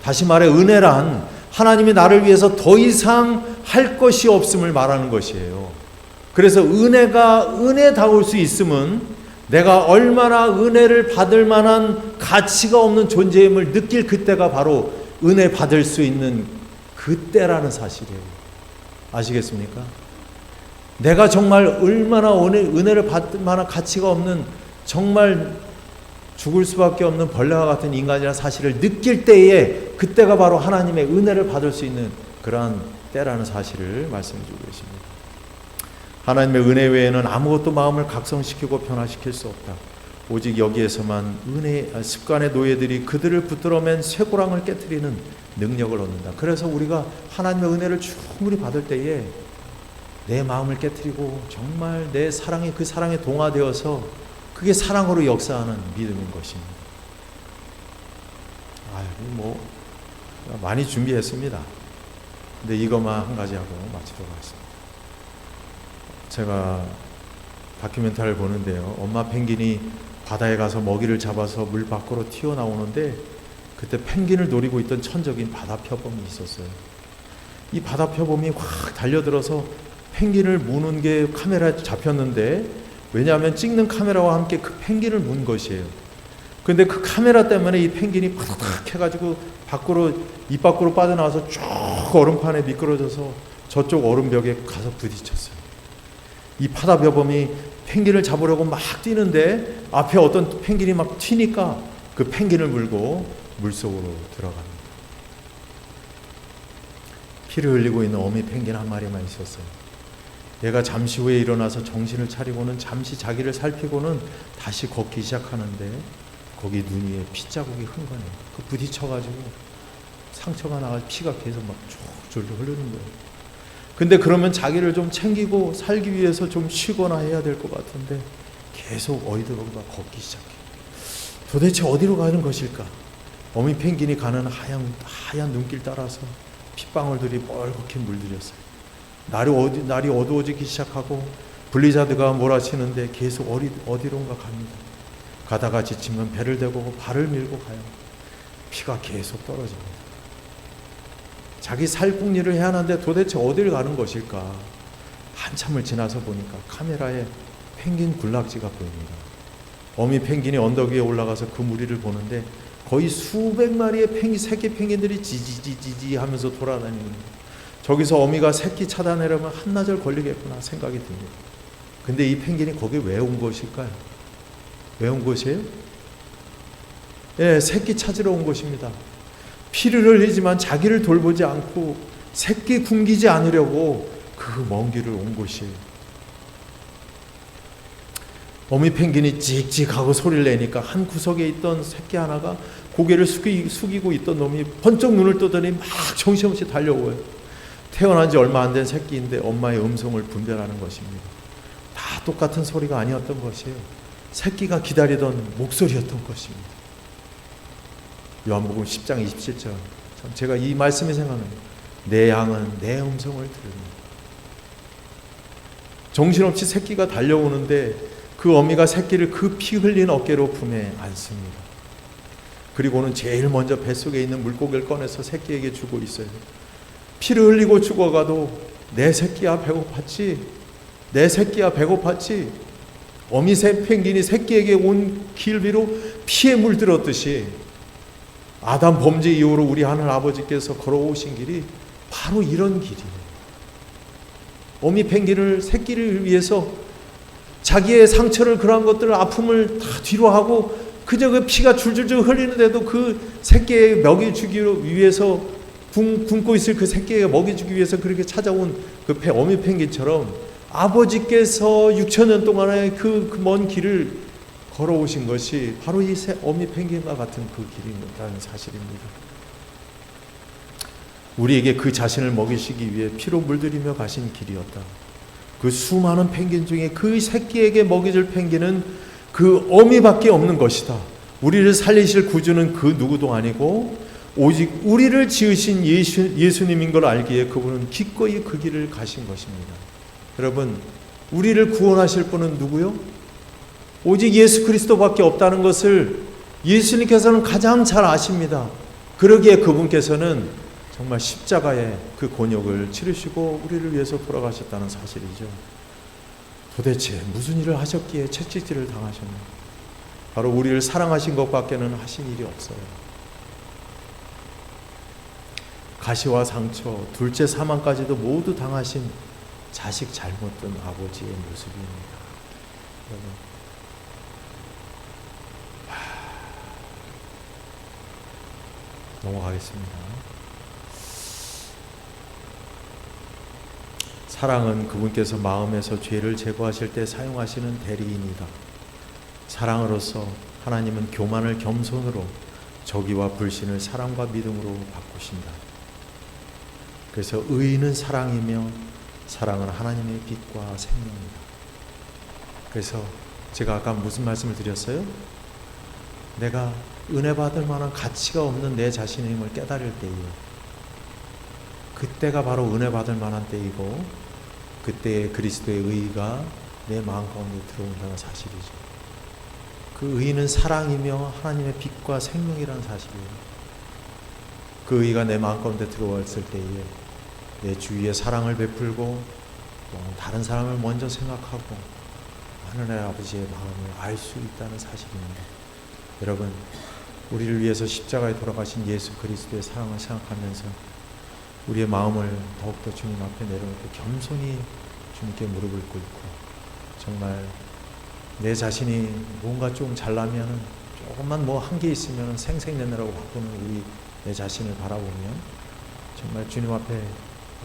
다시 말해 은혜란 하나님이 나를 위해서 더 이상 할 것이 없음을 말하는 것이에요. 그래서 은혜가 은혜다울 수 있음은 내가 얼마나 은혜를 받을 만한 가치가 없는 존재임을 느낄 그때가 바로 은혜 받을 수 있는 그때라는 사실이에요. 아시겠습니까? 내가 정말 얼마나 은혜를 받을 만한 가치가 없는 정말 죽을 수밖에 없는 벌레와 같은 인간이라는 사실을 느낄 때에 그때가 바로 하나님의 은혜를 받을 수 있는 그러한 때라는 사실을 말씀해 주고 계십니다. 하나님의 은혜 외에는 아무것도 마음을 각성시키고 변화시킬 수 없다. 오직 여기에서만 습관의 노예들이 그들을 붙들어맨 쇠고랑을 깨트리는 능력을 얻는다. 그래서 우리가 하나님의 은혜를 충분히 받을 때에 내 마음을 깨트리고 정말 내 사랑이 그 사랑에 동화되어서 그게 사랑으로 역사하는 믿음인 것입니다. 많이 준비했습니다. 근데 이것만 한 가지 하고 마치도록 하겠습니다. 제가 다큐멘터리를 보는데요. 엄마 펭귄이 바다에 가서 먹이를 잡아서 물 밖으로 튀어나오는데 그때 펭귄을 노리고 있던 천적인 바다표범이 있었어요. 이 바다표범이 확 달려들어서 펭귄을 무는 게 카메라에 잡혔는데, 왜냐하면 찍는 카메라와 함께 그 펭귄을 문 것이에요. 근데 그 카메라 때문에 이 펭귄이 파닥 해가지고 입 밖으로 빠져나와서 쭉 얼음판에 미끄러져서 저쪽 얼음벽에 가서 부딪혔어요. 이 바다표범이 펭귄을 잡으려고 막 뛰는데 앞에 어떤 펭귄이 막 튀니까 그 펭귄을 물고 물속으로 들어갑니다. 피를 흘리고 있는 어미 펭귄 한 마리만 있었어요. 얘가 잠시 후에 일어나서 정신을 차리고는 잠시 자기를 살피고는 다시 걷기 시작하는데, 거기 눈 위에 핏자국이 흥건해요. 그 부딪혀가지고 상처가 나가지고 피가 계속 막 졸졸 흐르는 거예요. 근데 그러면 자기를 좀 챙기고 살기 위해서 좀 쉬거나 해야 될 것 같은데 계속 어디론가 걷기 시작해요. 도대체 어디로 가는 것일까? 어미 펭귄이 가는 하얀 눈길 따라서 핏방울들이 뻘겋게 물들였어요. 날이 어두워지기 시작하고 블리자드가 몰아치는데 계속 어디론가 갑니다. 가다가 지치면 배를 대고 발을 밀고 가요. 피가 계속 떨어집니다. 자기 살궁리를 해야 하는데 도대체 어디를 가는 것일까? 한참을 지나서 보니까 카메라에 펭귄 군락지가 보입니다. 어미 펭귄이 언덕 위에 올라가서 그 무리를 보는데 거의 수백 마리의 새끼 펭귄들이 지지지지지 하면서 돌아다니는 거예요. 저기서 어미가 새끼 찾아내려면 한나절 걸리겠구나 생각이 듭니다. 근데 이 펭귄이 거기 왜 온 것일까요? 왜 온 것이에요? 예, 새끼 찾으러 온 것입니다. 피를 흘리지만 자기를 돌보지 않고 새끼 굶기지 않으려고 그 먼 길을 온 것이에요. 어미 펭귄이 찍찍하고 소리를 내니까 한 구석에 있던 새끼 하나가 고개를 숙이고 있던 놈이 번쩍 눈을 뜨더니 막 정신없이 달려오요. 태어난 지 얼마 안 된 새끼인데 엄마의 음성을 분별하는 것입니다. 다 똑같은 소리가 아니었던 것이에요. 새끼가 기다리던 목소리였던 것입니다. 요한복음 10장 27절. 참 제가 이 말씀이 생각납니다. 내 양은 내 음성을 들으니. 정신없이 새끼가 달려오는데 그 어미가 새끼를 그 피 흘린 어깨로 품에 안습니다. 그리고는 제일 먼저 뱃속에 있는 물고기를 꺼내서 새끼에게 주고 있어요. 피를 흘리고 죽어가도 내 새끼야 배고팠지? 내 새끼야 배고팠지? 어미 펭귄이 새끼에게 온 길비로 피에 물들었듯이 아담 범죄 이후로 우리 하늘 아버지께서 걸어오신 길이 바로 이런 길이에요. 어미 펭귄을 새끼를 위해서 자기의 상처를, 그러한 것들을, 아픔을 다 뒤로 하고 그저 그 피가 줄줄줄 흘리는데도 그 새끼에 먹여주기 위해서 굶고 있을 그 새끼에게 먹여주기 위해서 그렇게 찾아온 그 어미 펭귄처럼 아버지께서 6,000년 동안의 그 먼 길을 걸어오신 것이 바로 이 어미 펭귄과 같은 그 길이라는 사실입니다. 우리에게 그 자신을 먹이시기 위해 피로 물들이며 가신 길이었다. 그 수많은 펭귄 중에 그 새끼에게 먹여줄 펭귄은 그 어미밖에 없는 것이다. 우리를 살리실 구주는 그 누구도 아니고 오직 우리를 지으신 예수님인 걸 알기에 그분은 기꺼이 그 길을 가신 것입니다. 여러분, 우리를 구원하실 분은 누구요? 오직 예수 그리스도밖에 없다는 것을 예수님께서는 가장 잘 아십니다. 그러기에 그분께서는 정말 십자가의 그 곤욕을 치르시고 우리를 위해서 돌아가셨다는 사실이죠. 도대체 무슨 일을 하셨기에 채찍질을 당하셨나? 바로 우리를 사랑하신 것밖에는 하신 일이 없어요. 가시와 상처, 둘째 사망까지도 모두 당하신 자식 잘못된 아버지의 모습입니다. 여러분, 넘어가겠습니다. 사랑은 그분께서 마음에서 죄를 제거하실 때 사용하시는 대리인이다. 사랑으로서 하나님은 교만을 겸손으로, 저기와 불신을 사랑과 믿음으로 바꾸신다. 그래서 의인은 사랑이며 사랑은 하나님의 빛과 생명이다. 그래서 제가 아까 무슨 말씀을 드렸어요? 내가 은혜 받을 만한 가치가 없는 내 자신의 힘을 깨달을 때에, 그때가 바로 은혜 받을 만한 때이고 그때에 그리스도의 의의가 내 마음 가운데 들어온다는 사실이죠. 그 의의는 사랑이며 하나님의 빛과 생명이라는 사실이에요. 그 의가 내 마음 가운데 들어왔을 때에 내 주위에 사랑을 베풀고 또 다른 사람을 먼저 생각하고 하늘의 아버지의 마음을 알 수 있다는 사실입니다. 여러분, 우리를 위해서 십자가에 돌아가신 예수 그리스도의 사랑을 생각하면서 우리의 마음을 더욱더 주님 앞에 내려놓고 겸손히 주님께 무릎을 꿇고 정말 내 자신이 뭔가 좀 잘나면 조금만 뭐 한 게 있으면 생색내느라고 바꾸는 우리 내 자신을 바라보면 정말 주님 앞에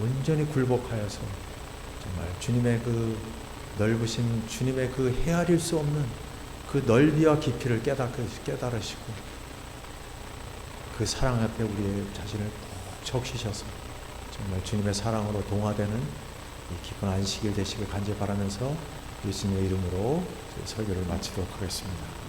온전히 굴복하여서 정말 주님의 그 넓으신 주님의 그 헤아릴 수 없는 그 넓이와 깊이를 깨달으시고 그 사랑 앞에 우리의 자신을 푹 적시셔서 정말 주님의 사랑으로 동화되는 이 기쁜 안식일 되시길 간절히 바라면서 예수님의 이름으로 설교를 마치도록 하겠습니다.